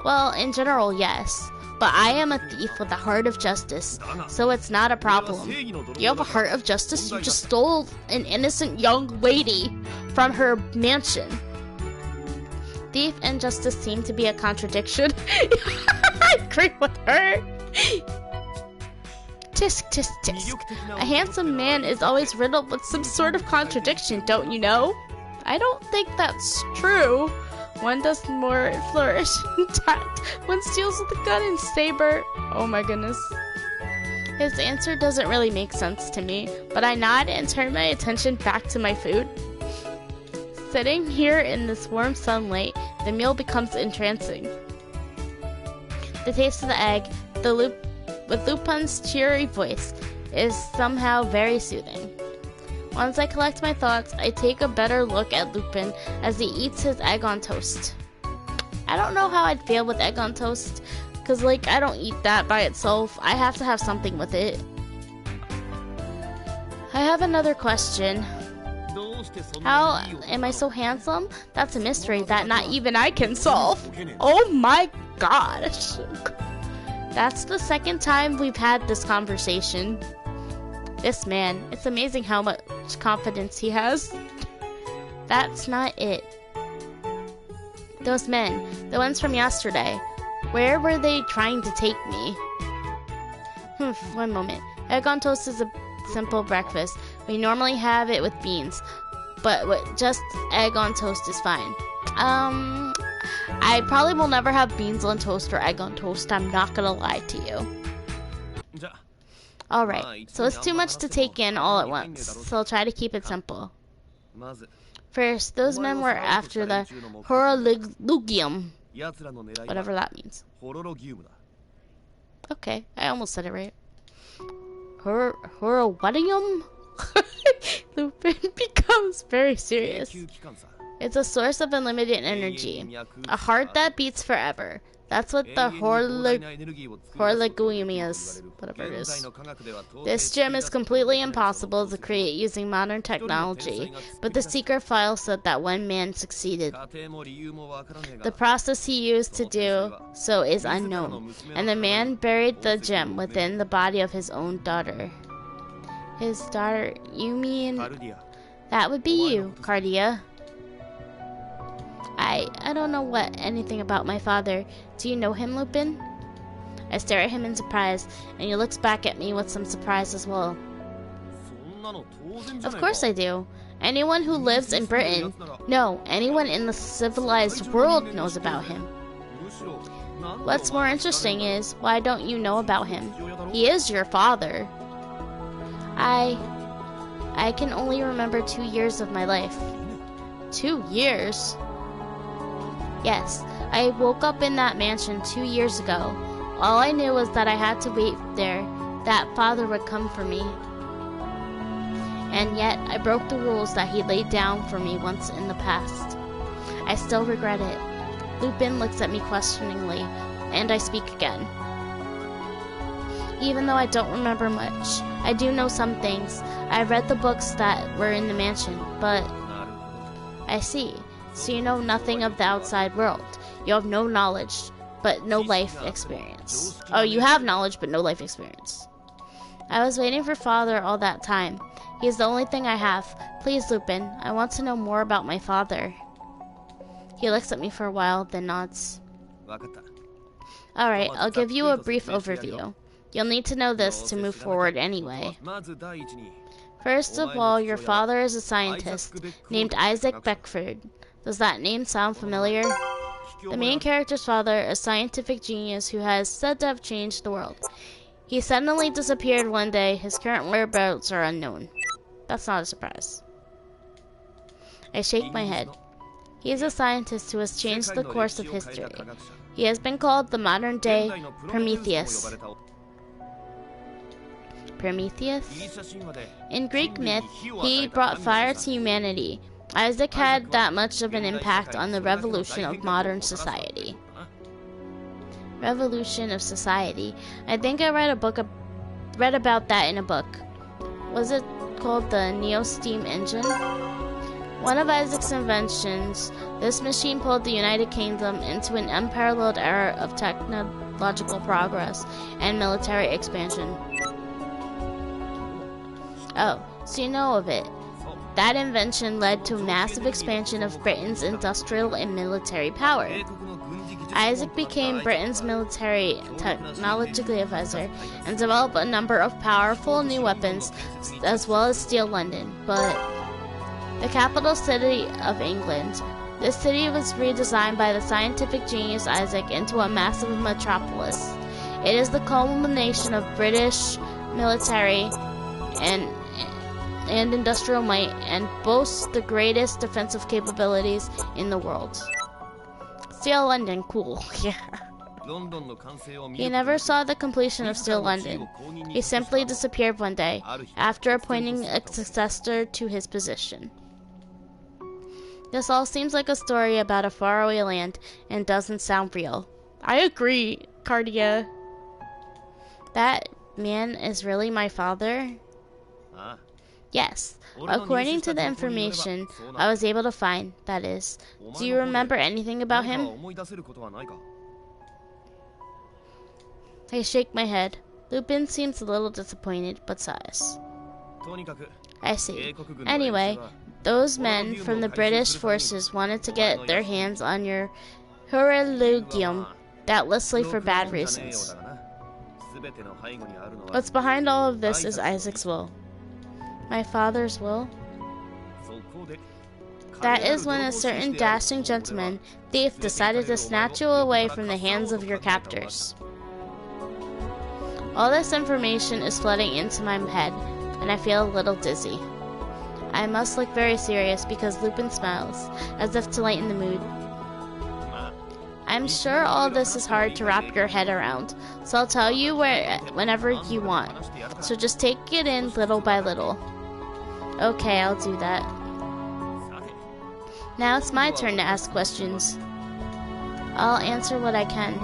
Well, in general, yes. But I am a thief with a heart of justice, so it's not a problem. You have a heart of justice? You just stole an innocent young lady from her mansion. Thief and justice seem to be a contradiction. I agree with her. Tisk, tisk, tisk. A handsome man is always riddled with some sort of contradiction, don't you know? I don't think that's true. One does more flourish intact. One steals with a gun and saber. Oh my goodness. His answer doesn't really make sense to me, but I nod and turn my attention back to my food. Sitting here in this warm sunlight, the meal becomes entrancing. The taste of the egg, with Lupin's cheery voice, is somehow very soothing. Once I collect my thoughts, I take a better look at Lupin as he eats his egg on toast. I don't know how I'd feel with egg on toast, because, like, I don't eat that by itself. I have to have something with it. I have another question. How am I so handsome? That's a mystery that not even I can solve. Oh my gosh. That's the second time we've had this conversation. This man, it's amazing how much confidence he has. That's not it. Those men, the ones from yesterday, where were they trying to take me? One moment. Egg on toast is a simple breakfast. We normally have it with beans, but just egg on toast is fine. I probably will never have beans on toast or egg on toast. I'm not gonna lie to you. Alright, so it's too much to take in all at once, so I'll try to keep it simple. First, those men were after the Horologium, whatever that means. Okay, I almost said it right. Horologium? Lupin becomes very serious. It's a source of unlimited energy, a heart that beats forever. That's what the Horologium is, whatever it is. This gem is completely impossible to create using modern technology, but the secret file said that one man succeeded. The process he used to do so is unknown, and the man buried the gem within the body of his own daughter. His daughter, you mean? That would be you, Cardia. I don't know anything about my father. Do you know him, Lupin? I stare at him in surprise, and he looks back at me with some surprise as well. Of course I do. Anyone who lives in Britain, no, anyone in the civilized world knows about him. What's more interesting is, why don't you know about him? He is your father. I can only remember 2 years of my life. 2 years? Yes, I woke up in that mansion 2 years ago. All I knew was that I had to wait there, that father would come for me. And yet, I broke the rules that he laid down for me once in the past. I still regret it. Lupin looks at me questioningly, and I speak again. Even though I don't remember much, I do know some things. I read the books that were in the mansion, but... I see. So you know nothing of the outside world. You have no knowledge, but no life experience. Oh, you have knowledge, but no life experience. I was waiting for Father all that time. He's the only thing I have. Please, Lupin, I want to know more about my father. He looks at me for a while, then nods. Alright, I'll give you a brief overview. You'll need to know this to move forward anyway. First of all, your father is a scientist named Isaac Beckford. Does that name sound familiar? The main character's father, a scientific genius who has said to have changed the world. He suddenly disappeared one day. His current whereabouts are unknown. That's not a surprise. I shake my head. He is a scientist who has changed the course of history. He has been called the modern-day Prometheus. Prometheus? In Greek myth, he brought fire to humanity. Isaac had that much of an impact on the revolution of modern society. Revolution of society. I think I read about that in a book. Was it called the Neo Steam Engine? One of Isaac's inventions, this machine pulled the United Kingdom into an unparalleled era of technological progress and military expansion. Oh, so you know of it. That invention led to a massive expansion of Britain's industrial and military power. Isaac became Britain's military technological advisor and developed a number of powerful new weapons, as well as Steel London, but the capital city of England. This city was redesigned by the scientific genius Isaac into a massive metropolis. It is the culmination of British military and industrial might and boasts the greatest defensive capabilities in the world. Steel London, cool. Yeah. He never saw the completion of Steel London. He simply disappeared one day after appointing a successor to his position. This all seems like a story about a faraway land and doesn't sound real. I agree, Cardia. That man is really my father? Yes, according to the information I was able to find, that is. Do you remember anything about him? I shake my head. Lupin seems a little disappointed, but sighs. I see. Anyway, those men from the British forces wanted to get their hands on your Heurologium, doubtlessly for bad reasons. What's behind all of this is Isaac's will. My father's will? That is when a certain dashing gentleman, thief, decided to snatch you away from the hands of your captors. All this information is flooding into my head, and I feel a little dizzy. I must look very serious because Lupin smiles, as if to lighten the mood. I'm sure all this is hard to wrap your head around, so I'll tell you whenever you want. So just take it in little by little. Okay, I'll do that. Now it's my turn to ask questions. I'll answer what I can.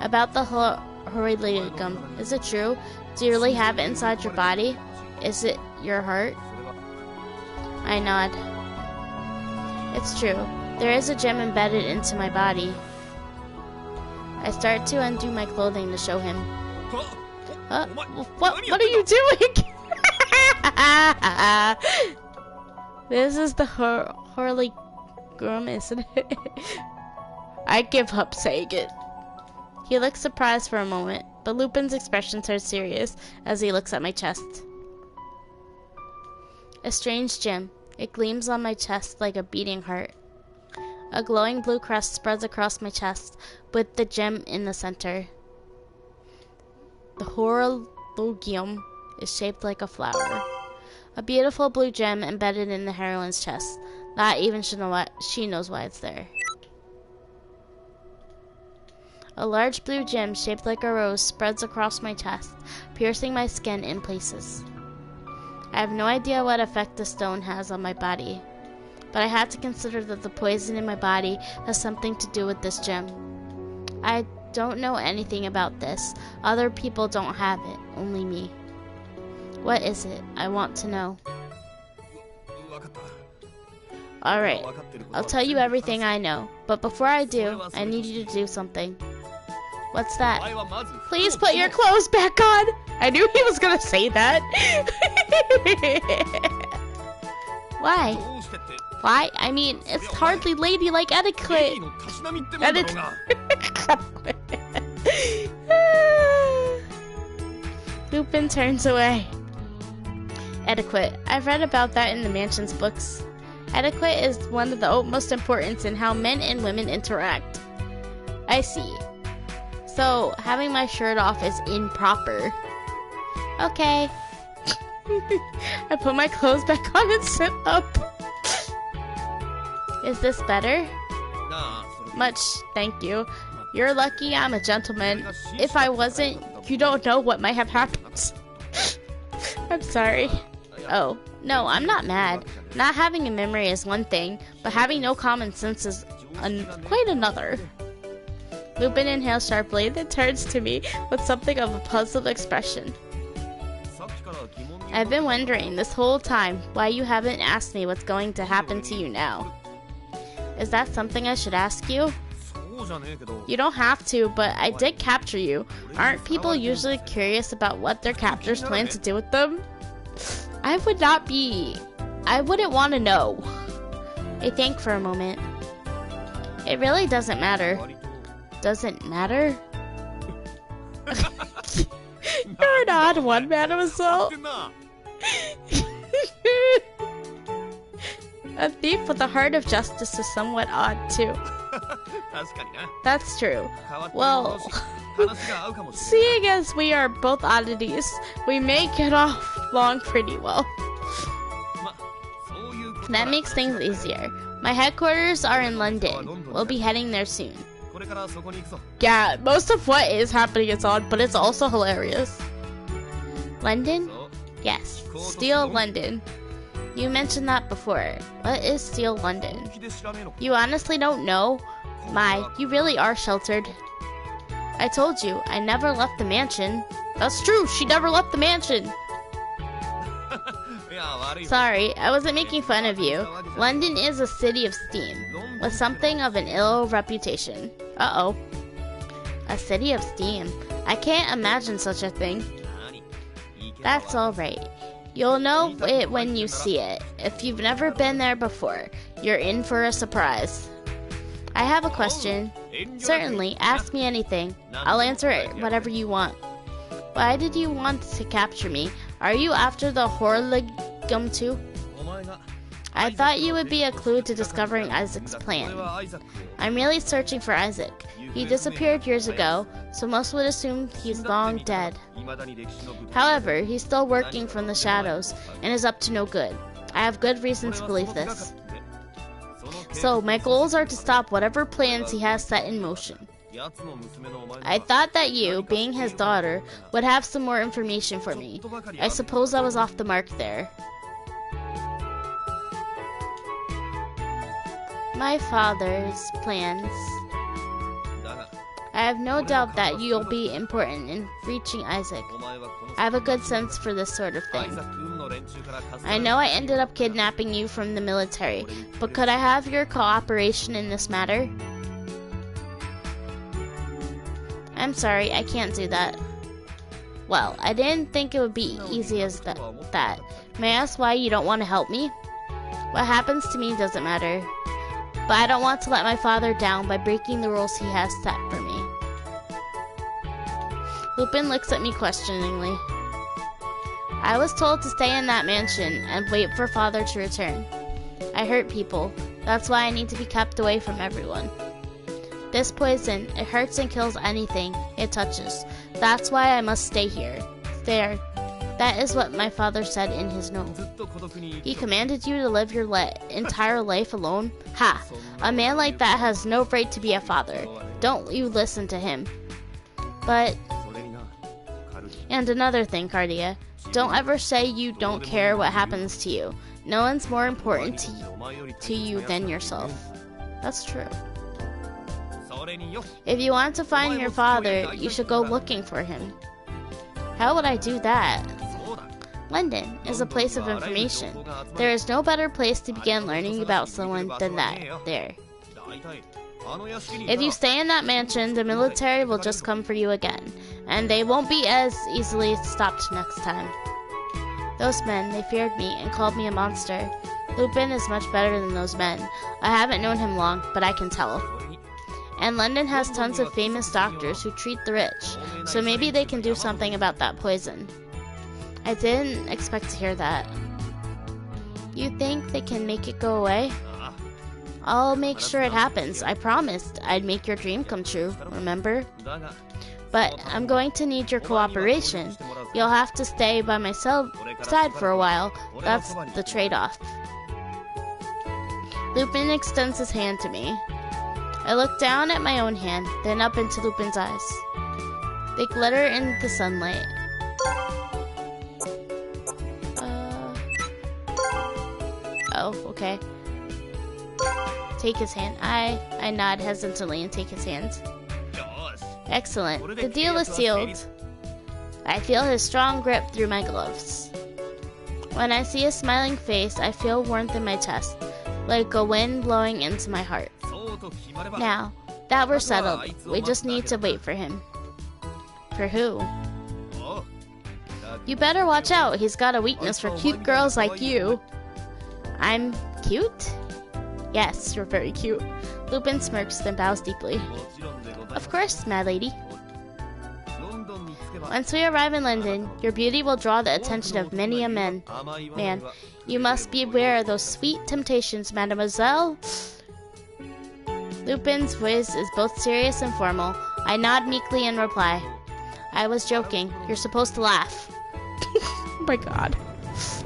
About the Heurologium, is it true? Do you really have it inside your body? Is it your heart? I nod. It's true. There is a gem embedded into my body. I start to undo my clothing to show him. What are you doing? This is the Heurologium, isn't it? I give up saying it. He looks surprised for a moment, but Lupin's expression turns serious as he looks at my chest. A strange gem. It gleams on my chest like a beating heart. A glowing blue crest spreads across my chest, with the gem in the center. The Heurologium is shaped like a flower. A beautiful blue gem embedded in the heroine's chest. Not even she knows why it's there. A large blue gem shaped like a rose spreads across my chest, piercing my skin in places. I have no idea what effect the stone has on my body, but I had to consider that the poison in my body has something to do with this gem. I don't know anything about this. Other people don't have it, only me. What is it? I want to know. Alright, I'll tell you everything I know, but before I do, I need you to do something. What's that? Please put your clothes back on. I knew he was gonna say that. Why? Why? I mean, it's hardly ladylike etiquette. Lupin turns away. Etiquette. I've read about that in the mansion's books. Etiquette is one of the utmost importance in how men and women interact. I see. So, having my shirt off is improper. Okay. I put my clothes back on and sit up. Is this better? Much, thank you. You're lucky I'm a gentleman. If I wasn't, you don't know what might have happened. I'm sorry. Oh, no, I'm not mad. Not having a memory is one thing, but having no common sense is quite another. Lupin inhales sharply, then turns to me with something of a puzzled expression. I've been wondering this whole time why you haven't asked me what's going to happen to you now. Is that something I should ask you? You don't have to, but I did capture you. Aren't people usually curious about what their captors plan to do with them? I wouldn't want to know. I think for a moment. It really doesn't matter. Doesn't matter? You're an odd one, Mademoiselle. A thief with a heart of justice is somewhat odd, too. That's true. Well, seeing as we are both oddities, we may get along pretty well. That makes things easier. My headquarters are in London. We'll be heading there soon. Yeah, most of what is happening is odd, but it's also hilarious. London? Yes, Steel London. You mentioned that before. What is Steel London? You honestly don't know? My, you really are sheltered. I told you, I never left the mansion. That's true, she never left the mansion. Sorry, I wasn't making fun of you. London is a city of steam, with something of an ill reputation. Uh-oh. A city of steam. I can't imagine such a thing. That's alright. You'll know it when you see it. If you've never been there before, you're in for a surprise. I have a question. Certainly, ask me anything. I'll answer it whatever you want. Why did you want to capture me? Are you after the Horlegum too? I thought you would be a clue to discovering Isaac's plan. I'm really searching for Isaac. He disappeared years ago, so most would assume he's long dead. However, he's still working from the shadows and is up to no good. I have good reason to believe this. So, my goals are to stop whatever plans he has set in motion. I thought that you, being his daughter, would have some more information for me. I suppose I was off the mark there. My father's plans. I have no doubt that you'll be important in reaching Isaac. I have a good sense for this sort of thing. I know I ended up kidnapping you from the military, but could I have your cooperation in this matter? I'm sorry, I can't do that. Well, I didn't think it would be easy as that. May I ask why you don't want to help me? What happens to me doesn't matter. But I don't want to let my father down by breaking the rules he has set for me. Lupin looks at me questioningly. I was told to stay in that mansion and wait for father to return. I hurt people. That's why I need to be kept away from everyone. This poison, it hurts and kills anything it touches. That's why I must stay here. There. That is what my father said in his note. He commanded you to live your entire life alone? Ha! A man like that has no right to be a father. Don't you listen to him. But... And another thing, Cardia. Don't ever say you don't care what happens to you. No one's more important to you than yourself. That's true. If you want to find your father, you should go looking for him. How would I do that? London is a place of information. There is no better place to begin learning about someone than that. There. If you stay in that mansion, the military will just come for you again, and they won't be as easily stopped next time. Those men, they feared me and called me a monster. Lupin is much better than those men. I haven't known him long, but I can tell. And London has tons of famous doctors who treat the rich, so maybe they can do something about that poison. I didn't expect to hear that. You think they can make it go away? I'll make sure it happens. I promised I'd make your dream come true, remember? But I'm going to need your cooperation. You'll have to stay by my side for a while. That's the trade-off. Lupin extends his hand to me. I look down at my own hand, then up into Lupin's eyes. They glitter in the sunlight. Oh, okay. Take his hand. I nod hesitantly and take his hand. Excellent. The deal is sealed. I feel his strong grip through my gloves. When I see his smiling face, I feel warmth in my chest, like a wind blowing into my heart. Now, that we're settled, we just need to wait for him. For who? You better watch out. He's got a weakness for cute girls like you. I'm cute? Yes, you're very cute. Lupin smirks, then bows deeply. Of course, my lady. Once we arrive in London, your beauty will draw the attention of many a man. You must beware of those sweet temptations, mademoiselle. Lupin's voice is both serious and formal. I nod meekly in reply. I was joking. You're supposed to laugh. Oh my god.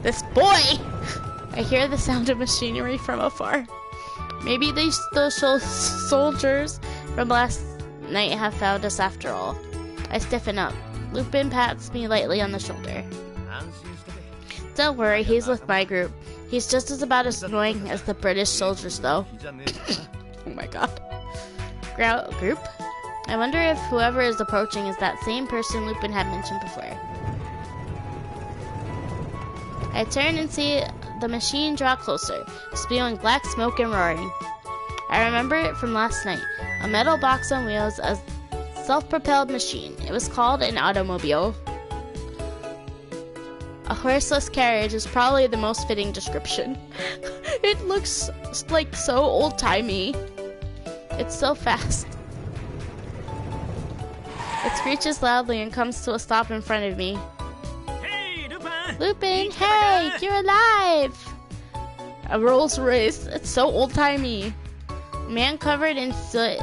This boy! I hear the sound of machinery from afar. Maybe those soldiers from last night have found us after all. I stiffen up. Lupin pats me lightly on the shoulder. Don't worry, he's with my group. He's just about as annoying as the British soldiers, though. Oh my god. Group? I wonder if whoever is approaching is that same person Lupin had mentioned before. I turn and see the machine draw closer, spewing black smoke and roaring. I remember it from last night. A metal box on wheels, a self-propelled machine. It was called an automobile. A horseless carriage is probably the most fitting description. It looks like so old-timey. It's so fast. It screeches loudly and comes to a stop in front of me. Hey, Lupin! Lupin, hey, you're alive! A Rolls Royce. It's so old-timey. A man covered in soot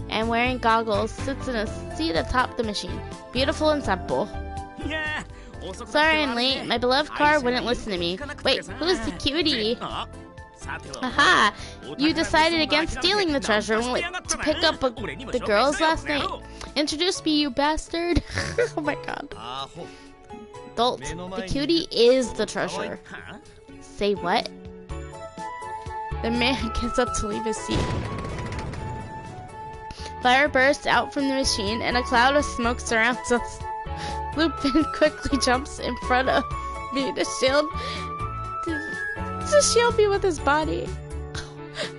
and wearing goggles sits in a seat atop the machine. Beautiful and simple. Yeah. Sorry I'm late. My beloved car wouldn't listen to me. Wait, who's the cutie? Aha! You decided against stealing the treasure and went to pick up the girls last night. Introduce me, you bastard. Oh my god. Adult, the cutie is the treasure. Say what? The man gets up to leave his seat. Fire bursts out from the machine and a cloud of smoke surrounds us. Lupin quickly jumps in front of me to shield me with his body.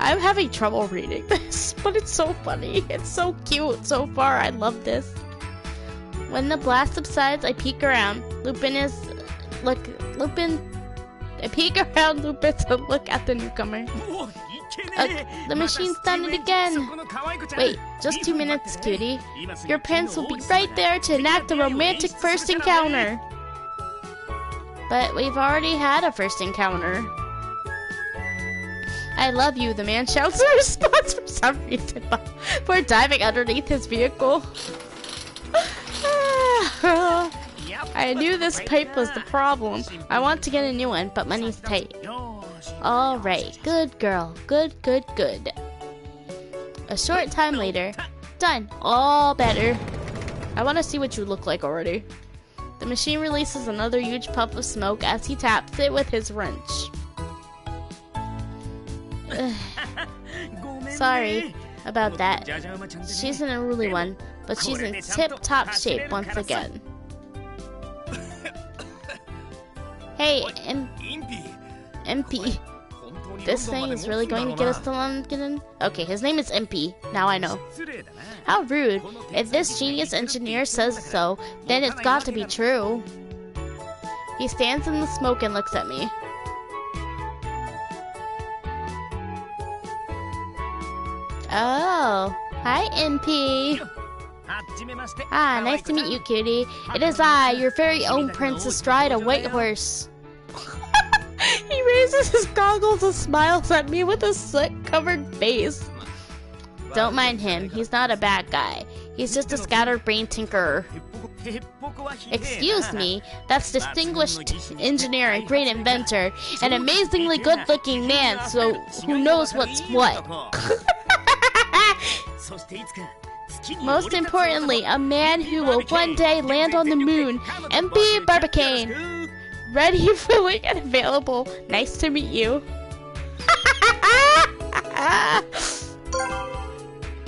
I'm having trouble reading this, but it's so funny. It's so cute so far. I love this. When the blast subsides, I peek around. I peek around Lupin to look at the newcomer. The machine's done it again. Wait, just 2 minutes, cutie. Your prince will be right there to enact a romantic first encounter. But we've already had a first encounter. I love you, the man shouts in response for some reason before diving underneath his vehicle. I knew this pipe was the problem. I want to get a new one, but money's tight. Alright, good girl. Good. A short time later. Done. All better. I want to see what you look like already. The machine releases another huge puff of smoke as he taps it with his wrench. Sorry about that. She's an unruly one, but she's in tip-top shape once again. Hey, MP. This thing is really going to get us to London? Okay, his name is MP. Now I know. How rude. If this genius engineer says so, then it's got to be true. He stands in the smoke and looks at me. Oh, hi MP. Ah, nice to meet you, cutie. It is I, your very own prince astride a white horse. He raises his goggles and smiles at me with a soot-covered face. Don't mind him, he's not a bad guy. He's just a scattered-brain tinkerer. Excuse me, that's distinguished engineer and great inventor, an amazingly good-looking man, so who knows what's what. Most importantly, a man who will one day land on the moon, MP Barbicane. Ready, willing, and available. Nice to meet you.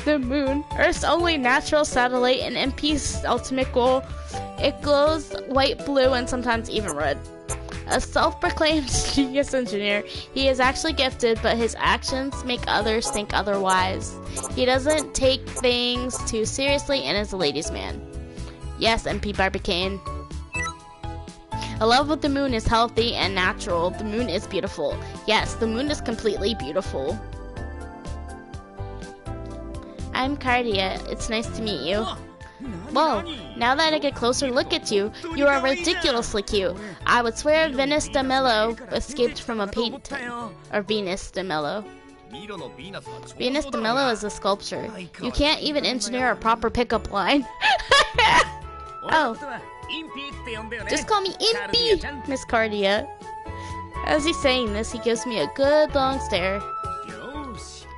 The moon, Earth's only natural satellite and MP's ultimate goal. It glows white, blue, and sometimes even red. A self-proclaimed genius engineer, he is actually gifted, but his actions make others think otherwise. He doesn't take things too seriously and is a ladies' man. Yes, MP Barbicane. A love with the moon is healthy and natural. The moon is beautiful. Yes, the moon is completely beautiful. I'm Cardia. It's nice to meet you. Whoa, now that I get a closer look at you, you are ridiculously cute. I would swear Venus de Milo escaped from a painting. Or Venus de Milo. Venus de Milo is a sculpture. You can't even engineer a proper pickup line. Oh. Just call me Impy, Miss Cardia. As he's saying this, he gives me a good long stare.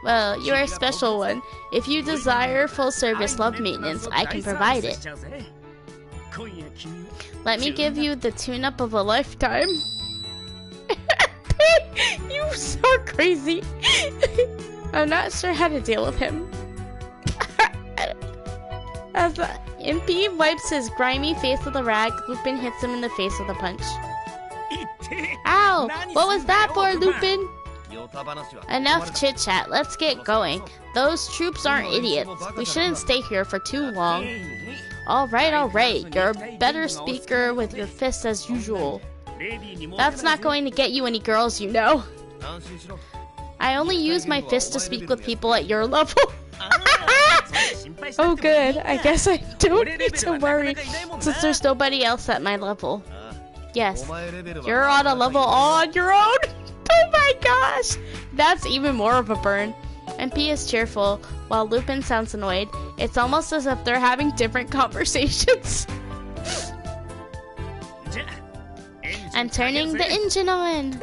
Well, you're a special one. If you desire full service love maintenance, I can provide it. Let me give you the tune-up of a lifetime. You so crazy. I'm not sure how to deal with him. As MP wipes his grimy face with a rag, Lupin hits him in the face with a punch. Ow! What was that for, Lupin? Enough chit-chat, let's get going. Those troops aren't idiots. We shouldn't stay here for too long. Alright, you're a better speaker with your fists as usual. That's not going to get you any girls, you know. I only use my fists to speak with people at your level. Oh good, I guess I don't need to worry since there's nobody else at my level. Yes, you're on a level all on your own? Oh my gosh! That's even more of a burn. MP is cheerful, while Lupin sounds annoyed. It's almost as if they're having different conversations. I'm turning the engine on!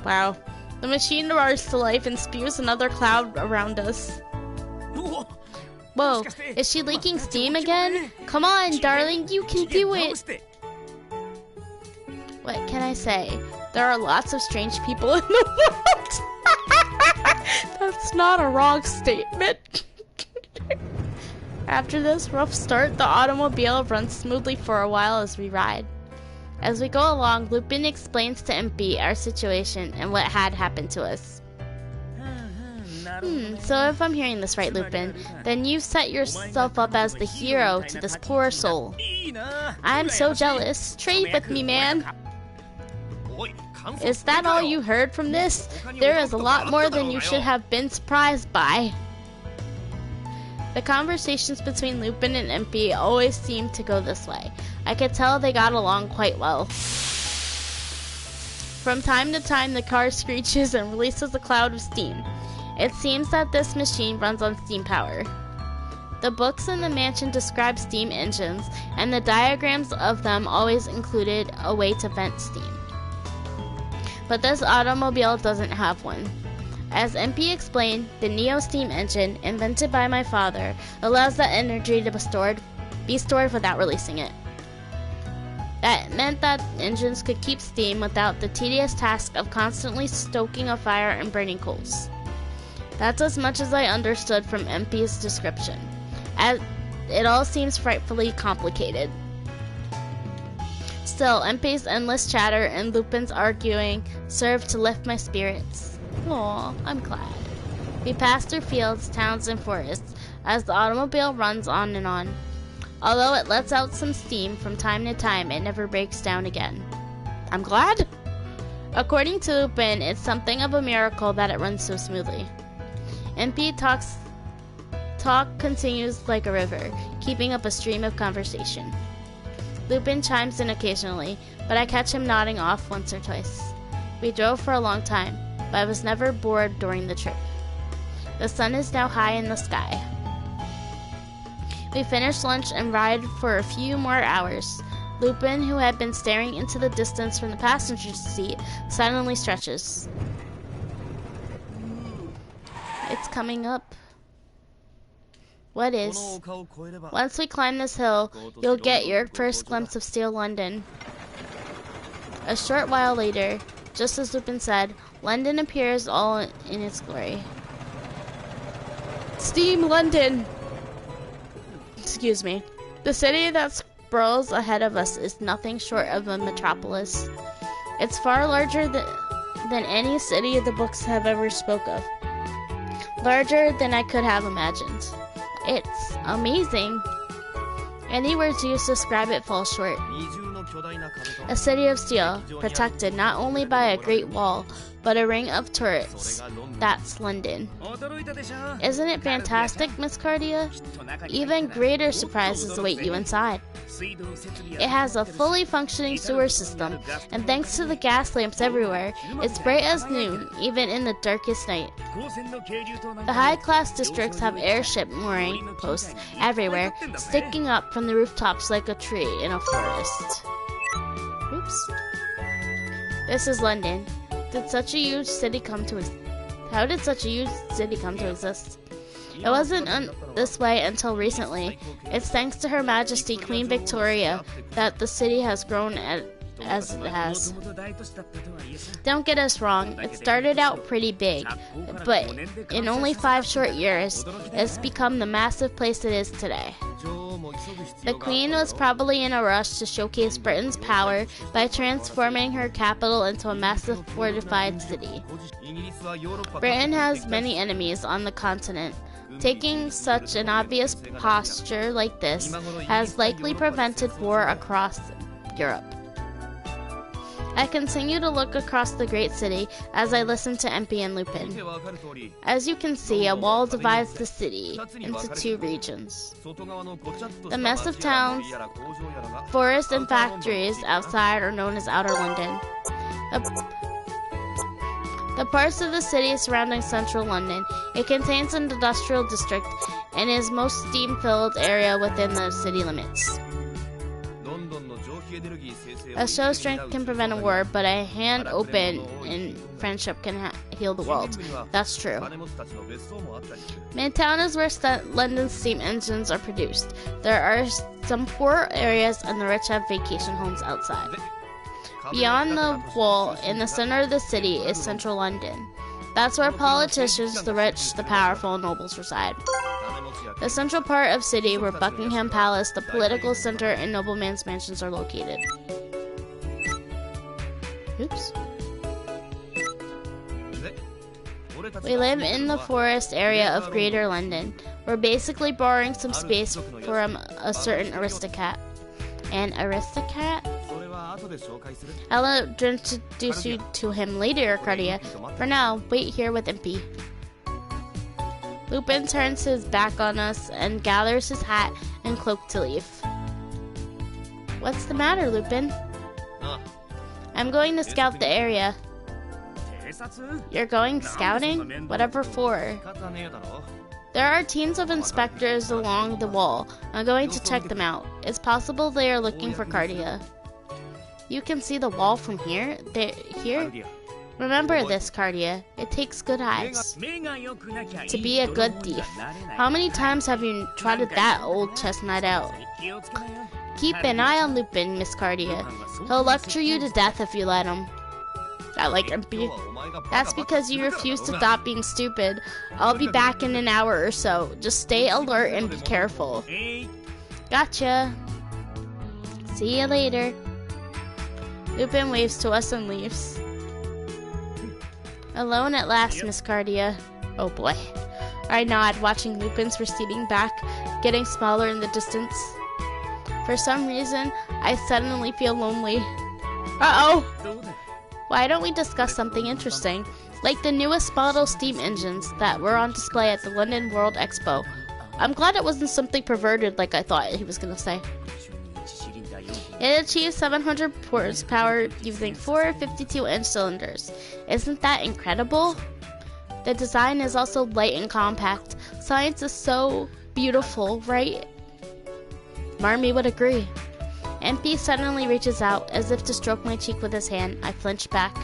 Wow. The machine roars to life and spews another cloud around us. Whoa, is she leaking steam again? Come on, darling, you can do it! What can I say? There are lots of strange people in the world! That's not a wrong statement. After this rough start, the automobile runs smoothly for a while as we ride. As we go along, Lupin explains to MP our situation and what had happened to us. So if I'm hearing this right, Lupin, then you set yourself up as the hero to this poor soul. I'm so jealous. Trade with me, man. Is that all you heard from this? There is a lot more than you should have been surprised by. The conversations between Lupin and MP always seem to go this way. I could tell they got along quite well. From time to time, the car screeches and releases a cloud of steam. It seems that this machine runs on steam power. The books in the mansion describe steam engines, and the diagrams of them always included a way to vent steam. But this automobile doesn't have one. As MP explained, the Neo steam engine, invented by my father, allows that energy to be stored without releasing it. That meant that engines could keep steam without the tedious task of constantly stoking a fire and burning coals. That's as much as I understood from MP's description, as it all seems frightfully complicated. Still, MP's endless chatter and Lupin's arguing serve to lift my spirits. Aw, I'm glad. We pass through fields, towns, and forests as the automobile runs on and on. Although it lets out some steam from time to time, it never breaks down again. I'm glad? According to Lupin, it's something of a miracle that it runs so smoothly. MP talk continues like a river, keeping up a stream of conversation. Lupin chimes in occasionally, but I catch him nodding off once or twice. We drove for a long time, but I was never bored during the trip. The sun is now high in the sky. We finish lunch and ride for a few more hours. Lupin, who had been staring into the distance from the passenger seat, suddenly stretches. It's coming up. What is? Once we climb this hill, you'll get your first glimpse of Steel London. A short while later, just as Lupin said, London appears all in its glory. Steam London! Excuse me. The city that sprawls ahead of us is nothing short of a metropolis. It's far larger than any city the books have ever spoke of. Larger than I could have imagined. It's amazing. Any words used to describe it fall short. A city of steel, protected not only by a great wall, but a ring of turrets. That's London. Isn't it fantastic, Miss Cardia? Even greater surprises await you inside. It has a fully functioning sewer system, and thanks to the gas lamps everywhere, it's bright as noon, even in the darkest night. The high-class districts have airship mooring posts everywhere, sticking up from the rooftops like a tree in a forest. Oops. This is London. Did such a huge city come to exist? How did such a huge city come to exist? It wasn't this way until recently. It's thanks to Her Majesty Queen Victoria that the city has grown as it has. Don't get us wrong, it started out pretty big, but in only 5 short years, it's become the massive place it is today. The Queen was probably in a rush to showcase Britain's power by transforming her capital into a massive fortified city. Britain has many enemies on the continent. Taking such an obvious posture like this has likely prevented war across Europe. I continue to look across the great city as I listen to MP and Lupin. As you can see, a wall divides the city into 2 regions. The mess of towns, forests, and factories outside are known as Outer London. The parts of the city surrounding central London, it contains an industrial district and is most steam-filled area within the city limits. A show of strength can prevent a war, but a hand open in friendship can heal the world. That's true. Midtown is where London steam engines are produced. There are some poor areas and the rich have vacation homes outside. Beyond the wall, in the center of the city, is central London. That's where politicians, the rich, the powerful, and nobles reside. The central part of the city where Buckingham Palace, the political center, and noblemen's mansions are located. Oops. We live in the forest area of Greater London. We're basically borrowing some space from a certain aristocrat. An aristocrat? I'll introduce you to him later, Cardia. For now, wait here with MP. Lupin turns his back on us and gathers his hat and cloak to leave. What's the matter, Lupin? I'm going to scout the area. You're going scouting? Whatever for? There are teams of inspectors along the wall. I'm going to check them out. It's possible they are looking for Cardia. You can see the wall from here? Here? Remember this, Cardia. It takes good eyes to be a good thief. How many times have you trotted that old chestnut out? Keep an eye on Lupin, Miss Cardia. He'll lecture you to death if you let him. I like MP. That's because you refuse to stop being stupid. I'll be back in an hour or so. Just stay alert and be careful. Gotcha. See you later. Lupin waves to us and leaves. Alone at last, Miss Cardia. Oh boy. I nod, watching Lupin's receding back, getting smaller in the distance. For some reason, I suddenly feel lonely. Uh-oh! Why don't we discuss something interesting, like the newest model steam engines that were on display at the London World Expo. I'm glad it wasn't something perverted like I thought he was gonna say. It achieves 700 horsepower using 4 52-inch cylinders. Isn't that incredible? The design is also light and compact. Science is so beautiful, right? Marmee would agree. MP suddenly reaches out, as if to stroke my cheek with his hand. I flinch back.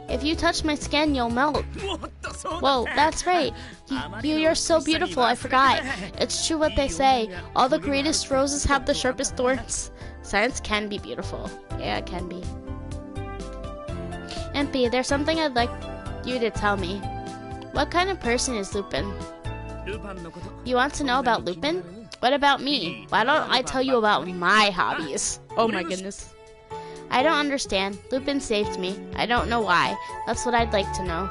If you touch my skin, you'll melt. Whoa, that's right. You're so beautiful, I forgot. It's true what they say. All the greatest roses have the sharpest thorns. Science can be beautiful. Yeah, it can be. MP, there's something I'd like you to tell me. What kind of person is Lupin? You want to know about Lupin? What about me? Why don't I tell you about my hobbies? Oh my goodness. I don't understand. Lupin saved me. I don't know why. That's what I'd like to know.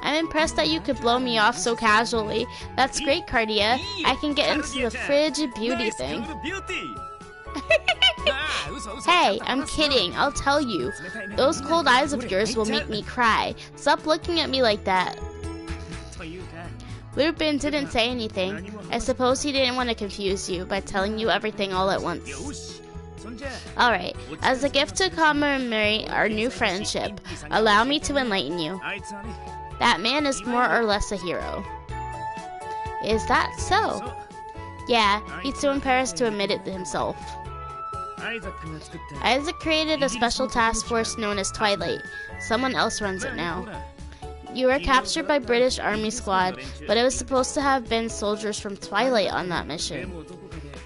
I'm impressed that you could blow me off so casually. That's great, Cardia. I can get into the frigid beauty thing. Hey, I'm kidding. I'll tell you. Those cold eyes of yours will make me cry. Stop looking at me like that. Lupin didn't say anything. I suppose he didn't want to confuse you by telling you everything all at once. Alright, as a gift to commemorate our new friendship, allow me to enlighten you. That man is more or less a hero. Is that so? Yeah, he's too embarrassed to admit it himself. Isaac created a special task force known as Twilight. Someone else runs it now. You were captured by British Army Squad, but it was supposed to have been soldiers from Twilight on that mission.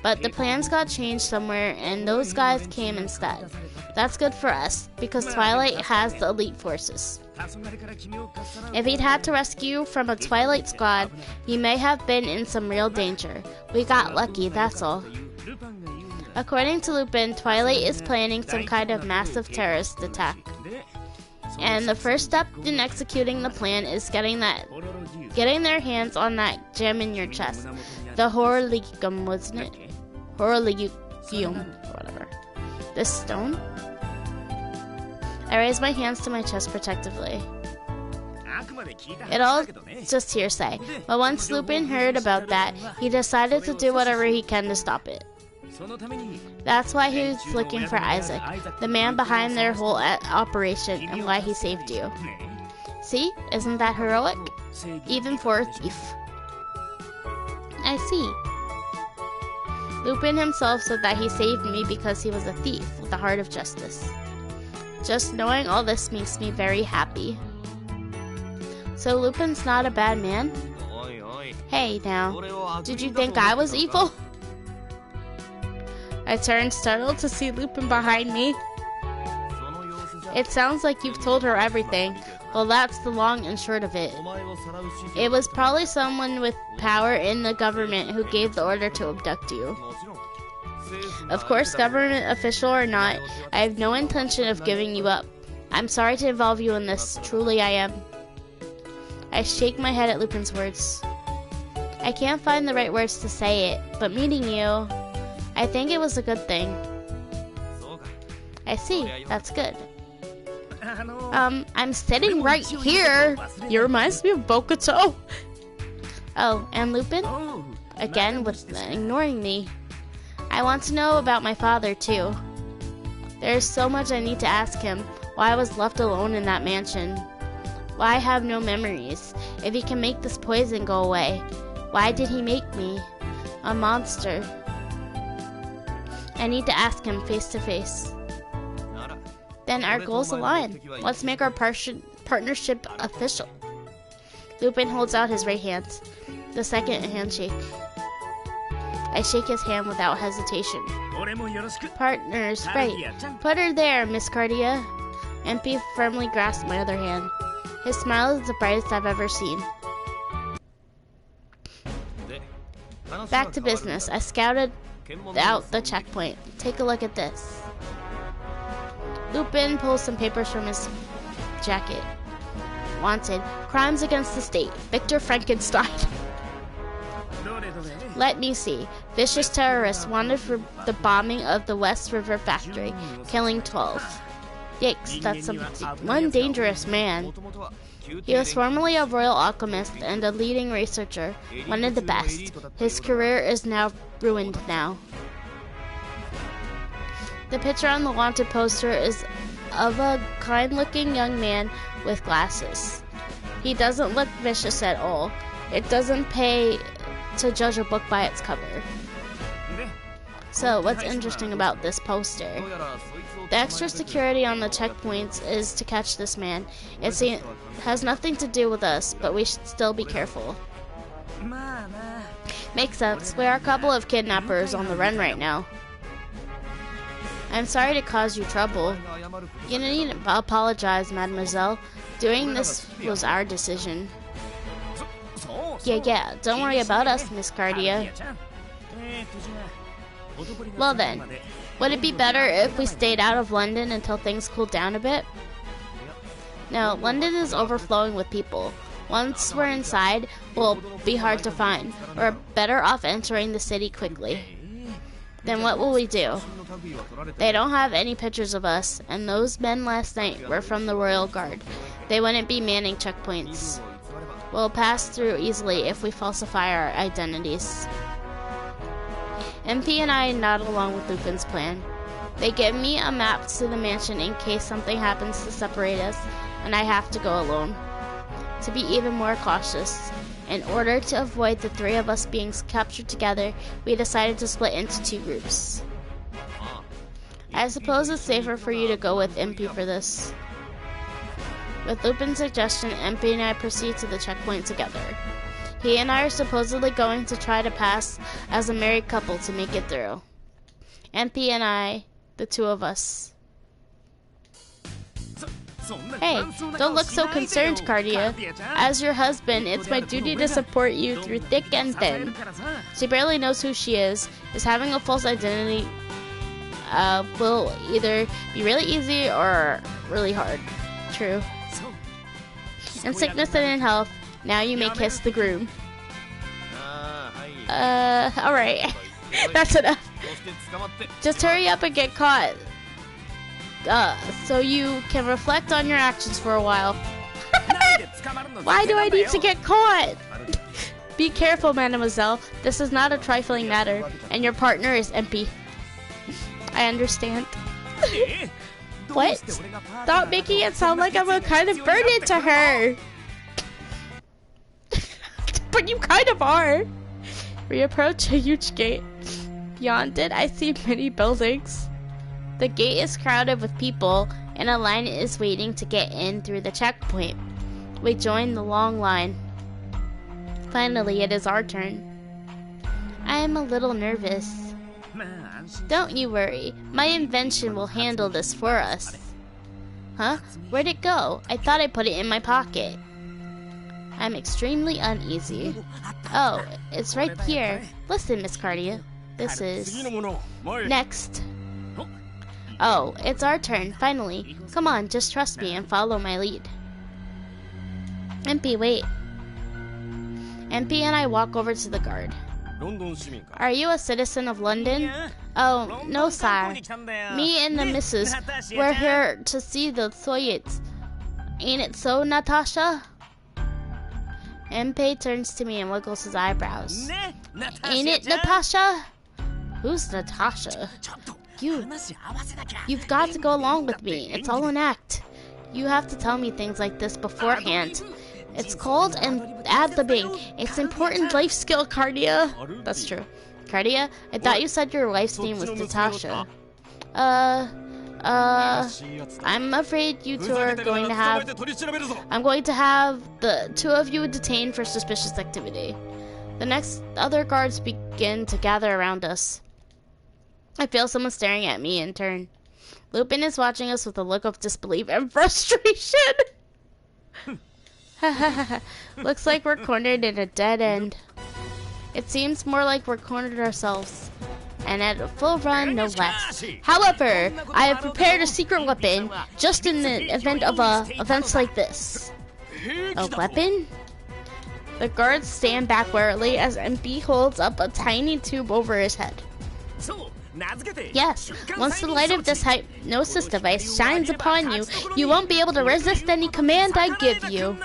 But the plans got changed somewhere, and those guys came instead. That's good for us, because Twilight has the elite forces. If he'd had to rescue from a Twilight Squad, he may have been in some real danger. We got lucky, that's all. According to Lupin, Twilight is planning some kind of massive terrorist attack. And the first step in executing the plan is getting their hands on that gem in your chest. The Horologium, wasn't it? Horologium, or whatever. This stone? I raise my hands to my chest protectively. It all just hearsay, but once Lupin heard about that, he decided to do whatever he can to stop it. That's why he was looking for Isaac, the man behind their whole operation, and why he saved you. See? Isn't that heroic? Even for a thief. I see. Lupin himself said that he saved me because he was a thief with a heart of justice. Just knowing all this makes me very happy. So Lupin's not a bad man? Hey, now, did you think I was evil? I turned startled to see Lupin behind me. It sounds like you've told her everything. Well, that's the long and short of it. It was probably someone with power in the government who gave the order to abduct you. Of course, government official or not, I have no intention of giving you up. I'm sorry to involve you in this. Truly, I am. I shake my head at Lupin's words. I can't find the right words to say it, but meeting you, I think it was a good thing. I see. That's good. I'm sitting right here. You reminds me of Bokuto. Oh, and Lupin? Again, with ignoring me. I want to know about my father, too. There's so much I need to ask him. Why I was left alone in that mansion. Why I have no memories. If he can make this poison go away. Why did he make me? A monster. I need to ask him face to face. Then our goals align. Let's make our partnership official. Lupin holds out his right hand. The second handshake. I shake his hand without hesitation. Partners, right. Put her there, Miss Cardia. MP firmly grasps my other hand. His smile is the brightest I've ever seen. Back to business. I scouted out the checkpoint. Take a look at this. Lupin pulls some papers from his jacket. Wanted. Crimes against the state. Victor Frankenstein. Let me see. Vicious terrorists wanted for the bombing of the West River factory, killing 12. Yikes, that's one dangerous man. He was formerly a royal alchemist and a leading researcher, one of the best. His career is now ruined now. The picture on the wanted poster is of a kind-looking young man with glasses. He doesn't look vicious at all. It doesn't pay to judge a book by its cover. So, what's interesting about this poster? The extra security on the checkpoints is to catch this man. It has nothing to do with us, but we should still be careful. Makes sense. We are a couple of kidnappers on the run right now. I'm sorry to cause you trouble. You needn't apologize, mademoiselle. Doing this was our decision. Yeah, don't worry about us, Miss Cardia. Well then, would it be better if we stayed out of London until things cool down a bit? No, London is overflowing with people. Once we're inside, we'll be hard to find. We're better off entering the city quickly. Then what will we do? They don't have any pictures of us, and those men last night were from the Royal Guard. They wouldn't be manning checkpoints. We'll pass through easily if we falsify our identities. MP and I nod along with Lupin's plan. They give me a map to the mansion in case something happens to separate us, and I have to go alone. To be even more cautious, in order to avoid the three of us being captured together, we decided to split into two groups. I suppose it's safer for you to go with MP for this. With Lupin's suggestion, MP and I proceed to the checkpoint together. He and I are supposedly going to try to pass as a married couple to make it through. MP and I, the two of us. Hey, don't look so concerned, Cardia. As your husband, it's my duty to support you through thick and thin. She barely knows who she is having a false identity will either be really easy or really hard. True. In sickness and in health, now you may kiss the groom. Alright. That's enough. Just hurry up and get caught. So you can reflect on your actions for a while. Why do I need to get caught? Be careful, mademoiselle. This is not a trifling matter, and your partner is MP. I understand. What? Stop making it sound like I'm a kind of burden to her. But you kind of are. We approach a huge gate. Beyond it, I see many buildings. The gate is crowded with people, and a line is waiting to get in through the checkpoint. We join the long line. Finally, it is our turn. I am a little nervous. Don't you worry. My invention will handle this for us. Huh? Where'd it go? I thought I put it in my pocket. I'm extremely uneasy. Oh, it's right here. Listen, Miss Cardia. This is... Next. Oh, it's our turn, finally. Come on, just trust me and follow my lead. MP, wait. MP and I walk over to the guard. Are you a citizen of London? Oh, no, sire. Me and the missus, we're here to see the Soviets. Ain't it so, Natasha? MP turns to me and wiggles his eyebrows. Ain't it, Natasha? Who's Natasha? You've got to go along with me. It's all an act. You have to tell me things like this beforehand. It's called ad-libbing. It's important life skill, Cardia. That's true. Cardia, I thought you said your wife's name was Natasha. I'm afraid you two are going to have... I'm going to have the two of you detained for suspicious activity. The next other guards begin to gather around us. I feel someone staring at me in turn. Lupin is watching us with a look of disbelief and frustration. Looks like we're cornered in a dead end. It seems more like we're cornered ourselves. and at a full run, no less. However, I have prepared a secret weapon just in the event of events like this. A weapon? The guards stand back warily as MP holds up a tiny tube over his head. Yes, once the light of this hypnosis device shines upon you, you won't be able to resist any command I give you.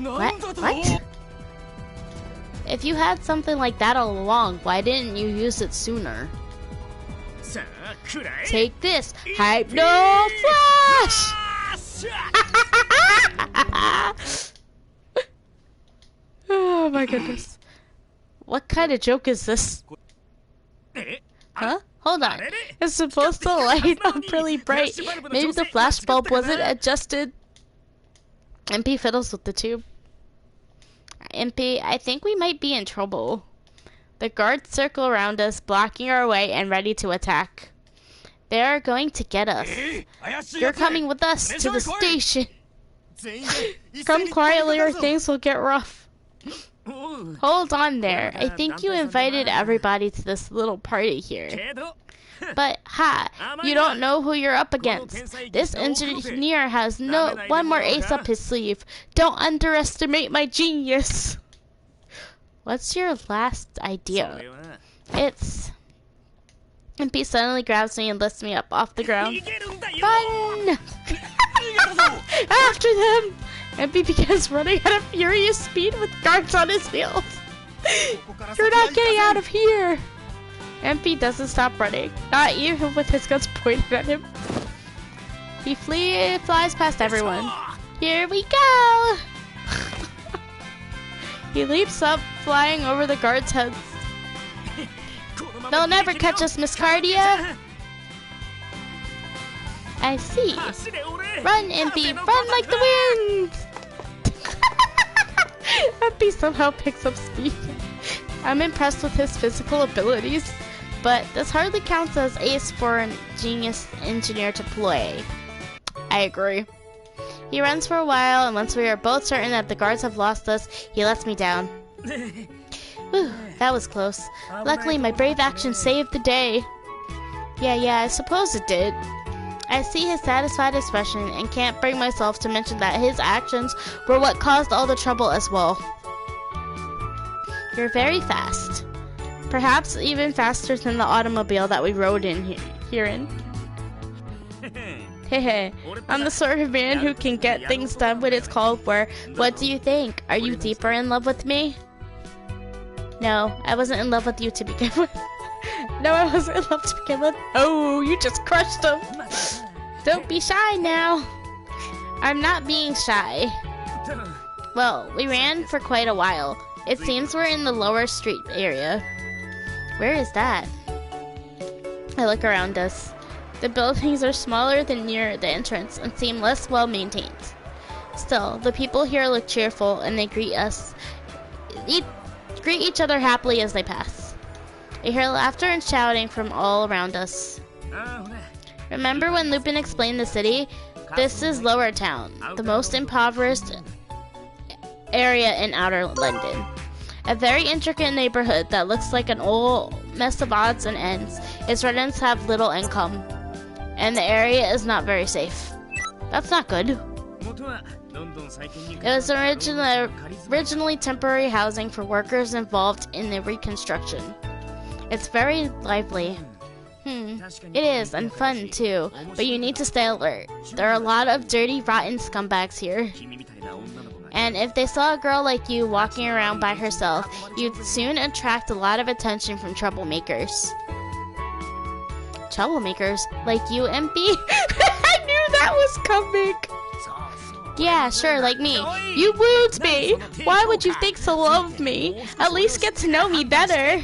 What? If you had something like that all along, why didn't you use it sooner? Take this, Hypno Flash! Oh my goodness. What kind of joke is this? Huh? Hold on. It's supposed to light up really bright. Maybe the flash bulb wasn't adjusted. MP fiddles with the tube. MP, I think we might be in trouble. The guards circle around us, blocking our way and ready to attack. They are going to get us. You're coming with us to the station. Come quietly or things will get rough. Hold on there. I think you invited everybody to this little party here. But, you don't know who you're up against. This engineer has one more ace up his sleeve. Don't underestimate my genius. What's your last idea? It's... MP suddenly grabs me and lifts me up off the ground. Run! After them! MP begins running at a furious speed with guards on his heels. You're not getting out of here! MP doesn't stop running, not even with his guns pointed at him. He flies past everyone. Here we go! He leaps up, flying over the guards' heads. They'll never catch us, Miss Cardia! I see. Run, MP, run like the wind! MP somehow picks up speed. I'm impressed with his physical abilities, but this hardly counts as ace for a genius engineer to play. I agree. He runs for a while, and once we are both certain that the guards have lost us, he lets me down. Whew, that was close. Luckily, my brave action saved the day. Yeah, I suppose it did. I see his satisfied expression and can't bring myself to mention that his actions were what caused all the trouble as well. You're very fast. Perhaps even faster than the automobile that we rode in here in. Hehe, I'm the sort of man who can get things done when it's called for. What do you think? Are you deeper in love with me? No, I wasn't in love with you to begin with. No, I wasn't in love to begin with. Oh, you just crushed him. Don't be shy now. I'm not being shy. Well, we ran for quite a while. It seems we're in the lower street area. Where is that? I look around us. The buildings are smaller than near the entrance and seem less well maintained. Still, the people here look cheerful and they greet each other happily as they pass. I hear laughter and shouting from all around us. Remember when Lupin explained the city? This is Lower Town, the most impoverished area in outer London. A very intricate neighborhood that looks like an old mess of odds and ends. Its residents have little income, and the area is not very safe. That's not good. It was originally temporary housing for workers involved in the reconstruction. It's very lively. It is, and fun too, but you need to stay alert. There are a lot of dirty, rotten scumbags here. And if they saw a girl like you walking around by herself, you'd soon attract a lot of attention from troublemakers. Troublemakers? Like you, MP? I knew that was coming! Yeah, sure, like me. You wooed me! Why would you think so of me? At least get to know me better!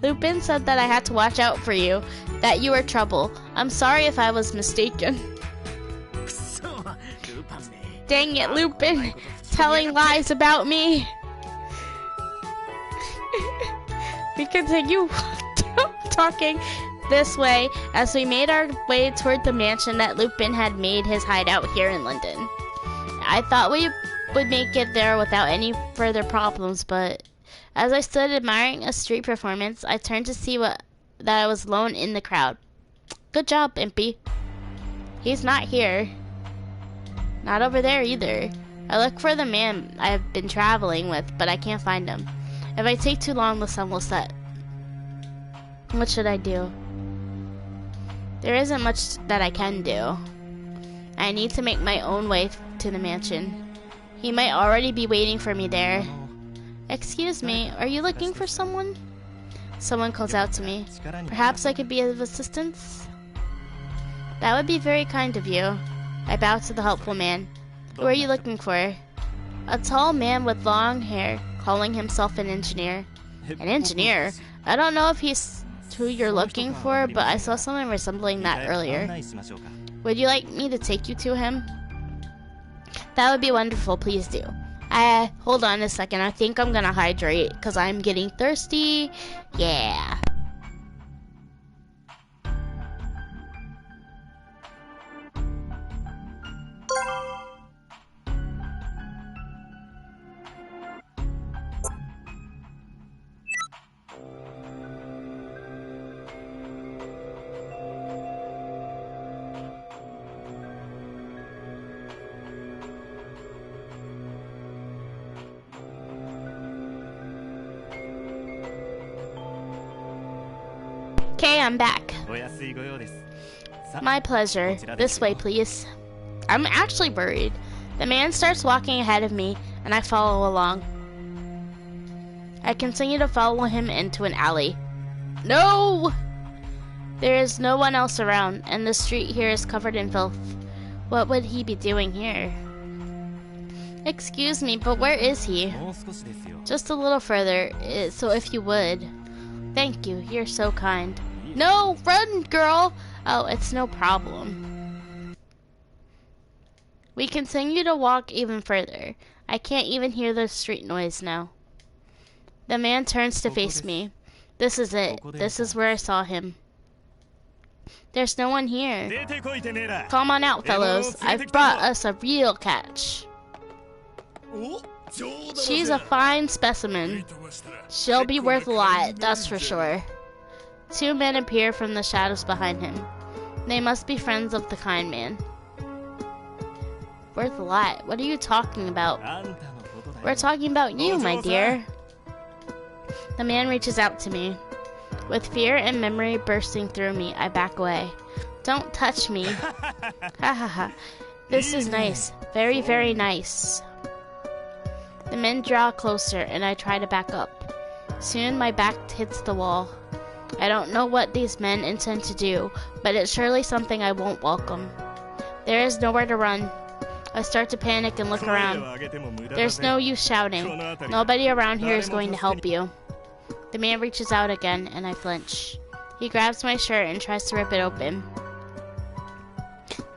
Lupin said that I had to watch out for you, that you were trouble. I'm sorry if I was mistaken. Dang it, Lupin! Telling lies about me! We continue talking this way as we made our way toward the mansion that Lupin had made his hideout here in London. I thought we would make it there without any further problems, but As I stood admiring a street performance, I turned to see that I was alone in the crowd. Good job, Impy. He's not here. Not over there either. I look for the man I've been traveling with, but I can't find him. If I take too long, the sun will set. What should I do? There isn't much that I can do. I need to make my own way to the mansion. He might already be waiting for me there. Excuse me, are you looking for someone? Someone calls out to me. Perhaps I could be of assistance? That would be very kind of you. I bow to the helpful man. Who are you looking for? A tall man with long hair, calling himself an engineer. An engineer? I don't know if he's who you're looking for, but I saw someone resembling that earlier. Would you like me to take you to him? That would be wonderful, please do. Hold on a second, I think I'm gonna hydrate, because I'm getting thirsty. Yeah. Okay, I'm back. My pleasure. This way, please. I'm actually worried. The man starts walking ahead of me, and I follow along. I continue to follow him into an alley. No! There is no one else around, and the street here is covered in filth. What would he be doing here? Excuse me, but where is he? Just a little further, so if you would. Thank you, you're so kind. No, run, girl! Oh, it's no problem. We continue to walk even further. I can't even hear the street noise now. The man turns to face me. This is it. This is where I saw him. There's no one here. Come on out, fellows. I've brought us a real catch. She's a fine specimen. She'll be worth a lot, that's for sure. Two men appear from the shadows behind him. They must be friends of the kind man. Worth a lot? What are you talking about? We're talking about you, my dear. The man reaches out to me. With fear and memory bursting through me, I back away. Don't touch me. Ha ha ha. This is nice. Very, very nice. The men draw closer, and I try to back up. Soon my back hits the wall. I don't know what these men intend to do, but it's surely something I won't welcome. There is nowhere to run. I start to panic and look around. There's no use shouting. Nobody around here is going to help you. The man reaches out again, and I flinch. He grabs my shirt and tries to rip it open.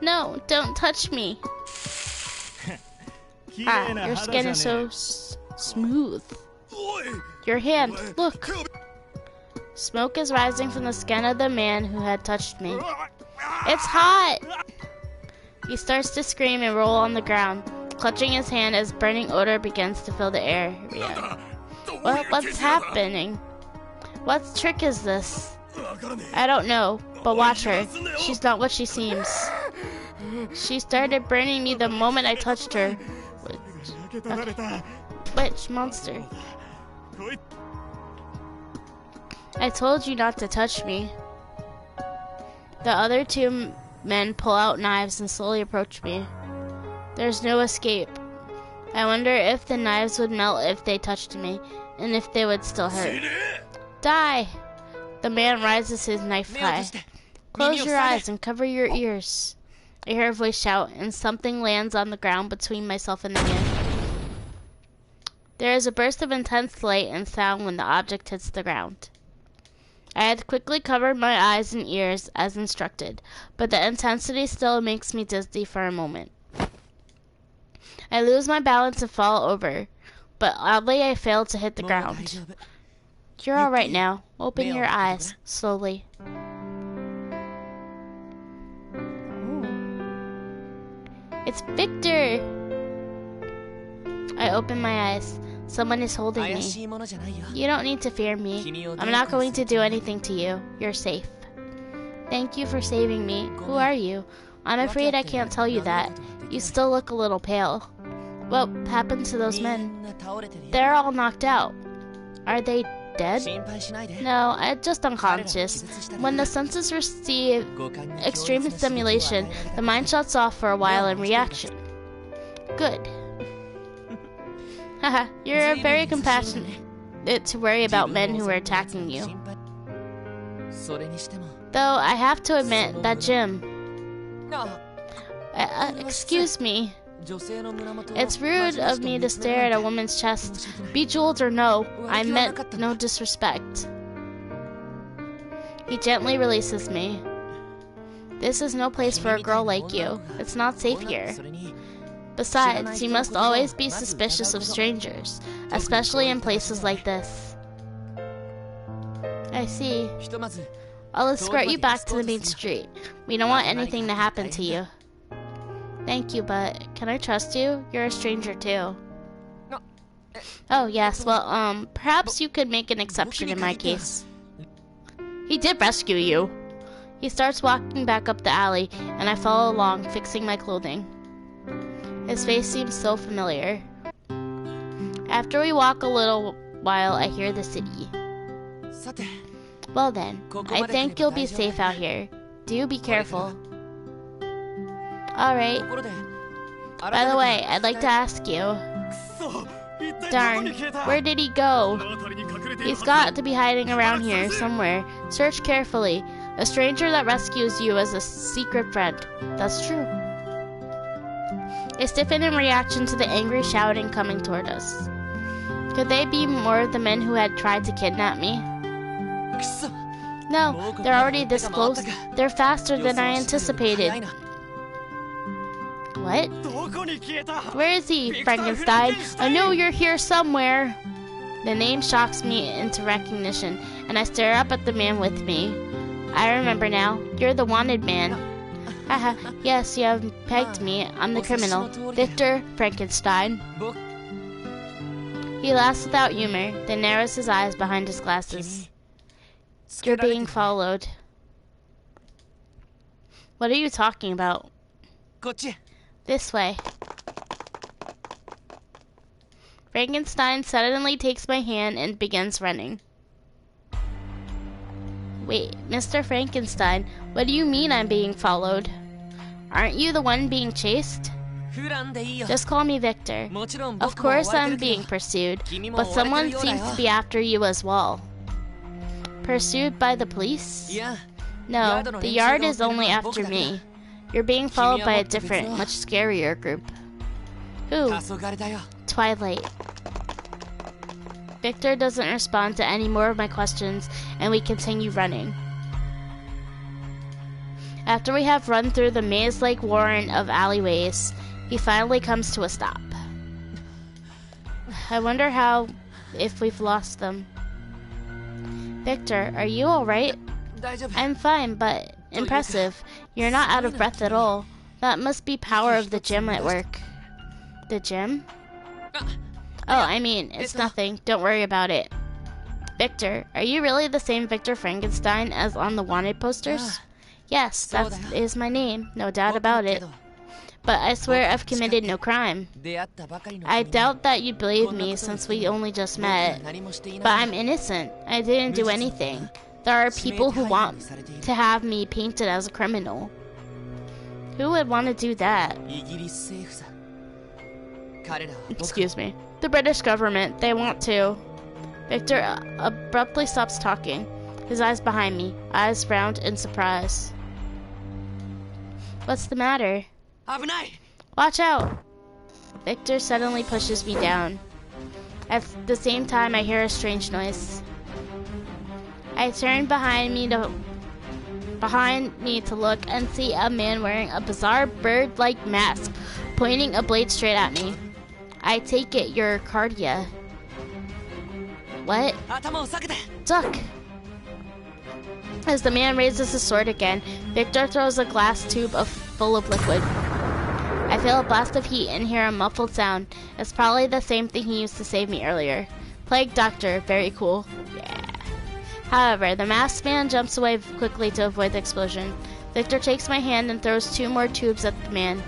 No, don't touch me. Ah, your skin is so smooth. Your hand, look. Smoke is rising from the skin of the man who had touched me. It's hot! He starts to scream and roll on the ground, clutching his hand as burning odor begins to fill the air. What's happening? What trick is this? I don't know, but watch her. She's not what she seems. She started burning me the moment I touched her. Which monster? I told you not to touch me. The other two men pull out knives and slowly approach me. There's no escape. I wonder if the knives would melt if they touched me, and if they would still hurt. Die! The man raises his knife high. Close your eyes and cover your ears. I hear a voice shout, and something lands on the ground between myself and the man. There is a burst of intense light and sound when the object hits the ground. I had quickly covered my eyes and ears as instructed, but the intensity still makes me dizzy for a moment. I lose my balance and fall over, but oddly I fail to hit the ground. You're alright now. Open your eyes, slowly. Ooh. It's Victor! I open my eyes. Someone is holding me. You don't need to fear me. I'm not going to do anything to you. You're safe. Thank you for saving me. Who are you? I'm afraid I can't tell you that. You still look a little pale. What happened to those men? They're all knocked out. Are they dead? No, I'm just unconscious. When the senses receive extreme stimulation, the mind shuts off for a while in reaction. Good. Haha, you're very compassionate to worry about men who are attacking you. Though I have to admit that Jim... excuse me. It's rude of me to stare at a woman's chest. Bejeweled or no, I meant no disrespect. He gently releases me. This is no place for a girl like you. It's not safe here. Besides, you must always be suspicious of strangers, especially in places like this. I see. I'll escort you back to the main street. We don't want anything to happen to you. Thank you, but can I trust you? You're a stranger too. Oh, yes, well, perhaps you could make an exception in my case. He did rescue you. He starts walking back up the alley, and I follow along, fixing my clothing. His face seems so familiar. After we walk a little while, I hear the city. Well then, I think you'll be safe out here. Do be careful. Alright. By the way, I'd like to ask you. Darn, where did he go? He's got to be hiding around here somewhere. Search carefully. A stranger that rescues you is a secret friend. That's true. I stiffen in reaction to the angry shouting coming toward us. Could they be more of the men who had tried to kidnap me? No, they're already this close. They're faster than I anticipated. What? Where is he, Frankenstein? I know you're here somewhere. The name shocks me into recognition, and I stare up at the man with me. I remember now. You're the wanted man. Haha, yes, you have pegged me. I'm the criminal. Victor Frankenstein. He laughs without humor, then narrows his eyes behind his glasses. You're being followed. What are you talking about? This way. Frankenstein suddenly takes my hand and begins running. Wait, Mr. Frankenstein, what do you mean I'm being followed? Aren't you the one being chased? Just call me Victor. Of course I'm being pursued, but someone seems to be after you as well. Pursued by the police? No, the yard is only after me. You're being followed by a different, much scarier group. Who? Twilight. Victor doesn't respond to any more of my questions, and we continue running. After we have run through the maze-like warren of alleyways, he finally comes to a stop. I wonder if we've lost them. Victor, are you alright? I'm fine, but impressive. You're not out of breath at all. That must be power of the gym at work. The gym? Oh, I mean, it's nothing. Don't worry about it. Victor, are you really the same Victor Frankenstein as on the wanted posters? Yes, that is my name. No doubt about it. But I swear I've committed no crime. I doubt that you'd believe me since we only just met. But I'm innocent. I didn't do anything. There are people who want to have me painted as a criminal. Who would want to do that? Excuse me. The British government. They want to. Victor abruptly stops talking. His eyes behind me. Eyes round in surprise. What's the matter? Watch out! Victor suddenly pushes me down. At the same time, I hear a strange noise. I turn behind me to look and see a man wearing a bizarre bird-like mask, pointing a blade straight at me. I take it you're Cardia. What? Duck! As the man raises his sword again, Victor throws a glass tube full of liquid. I feel a blast of heat and hear a muffled sound. It's probably the same thing he used to save me earlier. Plague Doctor, very cool. Yeah. However, the masked man jumps away quickly to avoid the explosion. Victor takes my hand and throws 2 more tubes at the man.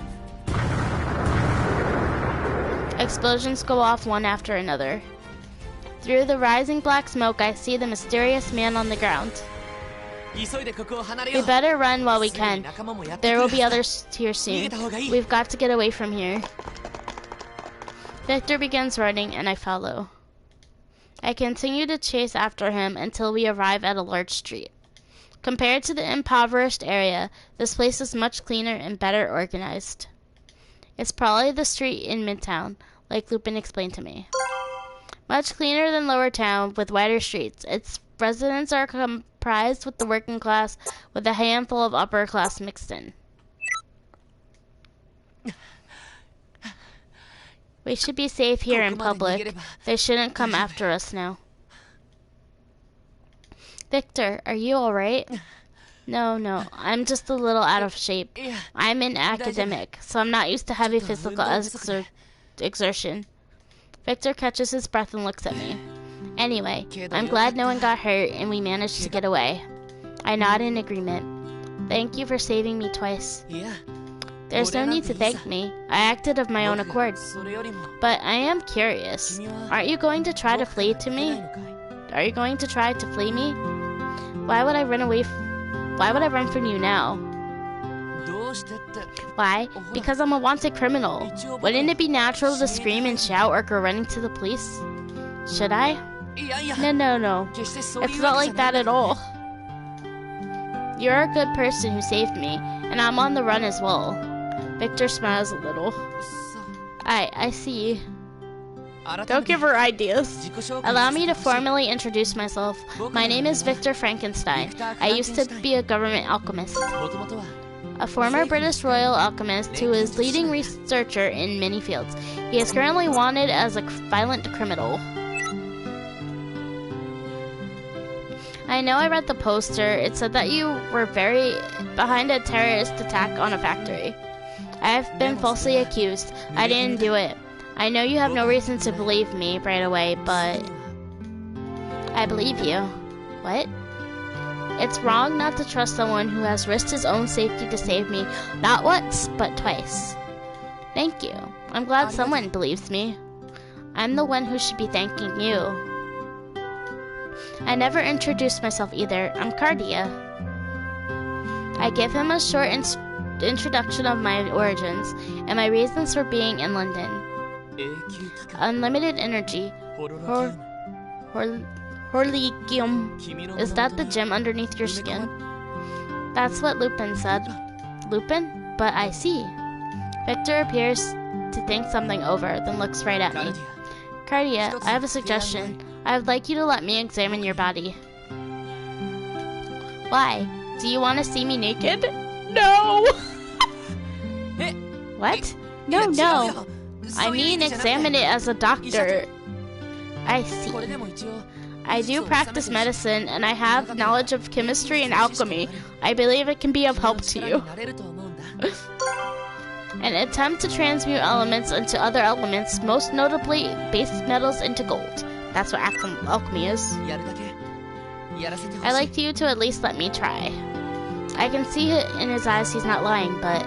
Explosions go off one after another. Through the rising black smoke, I see the mysterious man on the ground. We better run while we can. There will be others here soon. We've got to get away from here. Victor begins running, and I follow. I continue to chase after him until we arrive at a large street. Compared to the impoverished area, this place is much cleaner and better organized. It's probably the street in Midtown, like Lupin explained to me. Much cleaner than Lower Town, with wider streets. Its residents are comprised with the working class, with a handful of upper class mixed in. We should be safe here in public. They shouldn't come after us now. Victor, are you alright? No, I'm just a little out of shape. I'm an academic, so I'm not used to heavy physical exertion. Victor catches his breath and looks at me. Anyway, I'm glad no one got hurt and we managed to get away. I nod in agreement. Thank you for saving me twice. There's no need to thank me. I acted of my own accord. But I am curious. Aren't you going to try to flee to me? Are you going to try to flee me? Why would I run away? Why would I run from you now? Why? Because I'm a wanted criminal. Wouldn't it be natural to scream and shout or go running to the police? Should I? No. It's not like that at all. You're a good person who saved me, and I'm on the run as well. Victor smiles a little. I see. Don't give her ideas. Allow me to formally introduce myself. My name is Victor Frankenstein. I used to be a government alchemist. A former British royal alchemist who is leading researcher in many fields. He is currently wanted as a violent criminal. I know I read the poster. It said that you were behind a terrorist attack on a factory. I have been falsely accused. I didn't do it. I know you have no reason to believe me right away, but I believe you. What? It's wrong not to trust someone who has risked his own safety to save me, not once, but twice. Thank you. I'm glad someone believes me. I'm the one who should be thanking you. I never introduced myself either. I'm Cardia. I give him a short introduction of my origins and my reasons for being in London. Unlimited energy. Horligium. Is that the gem underneath your skin? That's what Lupin said. Lupin? But I see. Victor appears to think something over, then looks right at me. Cardia, I have a suggestion. I would like you to let me examine your body. Why? Do you want to see me naked? No! What? No. I mean examine it as a doctor. I see. I do practice medicine, and I have knowledge of chemistry and alchemy. I believe it can be of help to you. An attempt to transmute elements into other elements, most notably base metals into gold. That's what alchemy is. I'd like you to at least let me try. I can see it in his eyes he's not lying, but...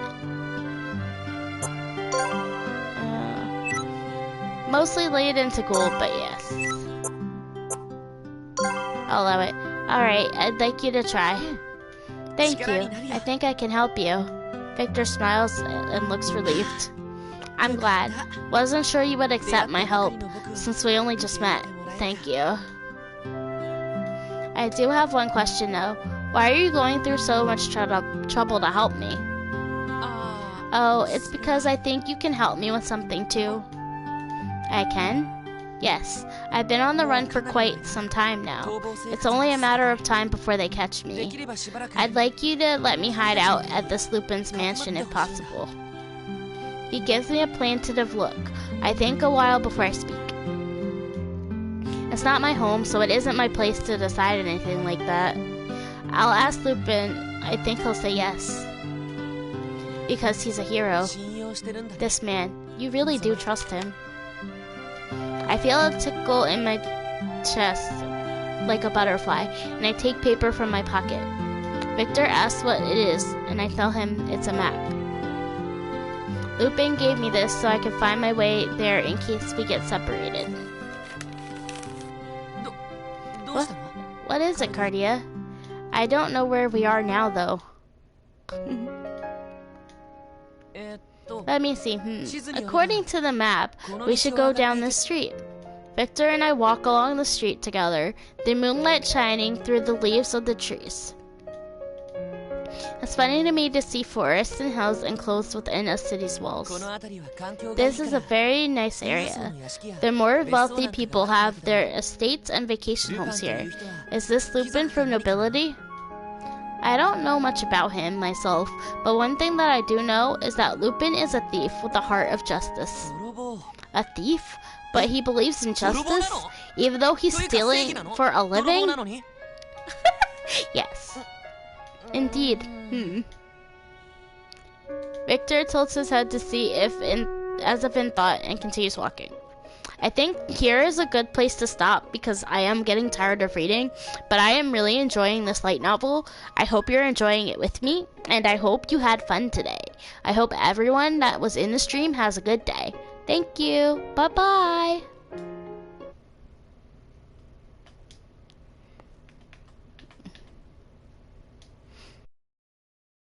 mostly laid into gold, but yes. I'll allow it. Alright, I'd like you to try. Thank you. I think I can help you. Victor smiles and looks relieved. I'm glad. Wasn't sure you would accept my help, since we only just met. Thank you. I do have one question though. Why are you going through so much trouble to help me? Oh, it's because I think you can help me with something too. I can? Yes. I've been on the run for quite some time now. It's only a matter of time before they catch me. I'd like you to let me hide out at this Lupin's mansion if possible. He gives me a plaintive look. I think a while before I speak. It's not my home, so it isn't my place to decide anything like that. I'll ask Lupin. I think he'll say yes. Because he's a hero. This man, you really do trust him. I feel a tickle in my chest like a butterfly, and I take paper from my pocket. Victor asks what it is, and I tell him it's a map. Lupin gave me this so I could find my way there in case we get separated. What is it, Cardia? I don't know where we are now, though. Let me see. According to the map, we should go down this street. Victor and I walk along the street together, the moonlight shining through the leaves of the trees. It's funny to me to see forests and hills enclosed within a city's walls. This is a very nice area. The more wealthy people have their estates and vacation homes here. Is this Lupin from nobility? I don't know much about him myself, but one thing that I do know is that Lupin is a thief with a heart of justice. A thief? But he believes in justice, even though he's stealing for a living? Yes. Indeed. Victor tilts his head to see as if in thought and continues walking. I think here is a good place to stop because I am getting tired of reading, but I am really enjoying this light novel. I hope you're enjoying it with me, and I hope you had fun today. I hope everyone that was in the stream has a good day. Thank you. Bye-bye.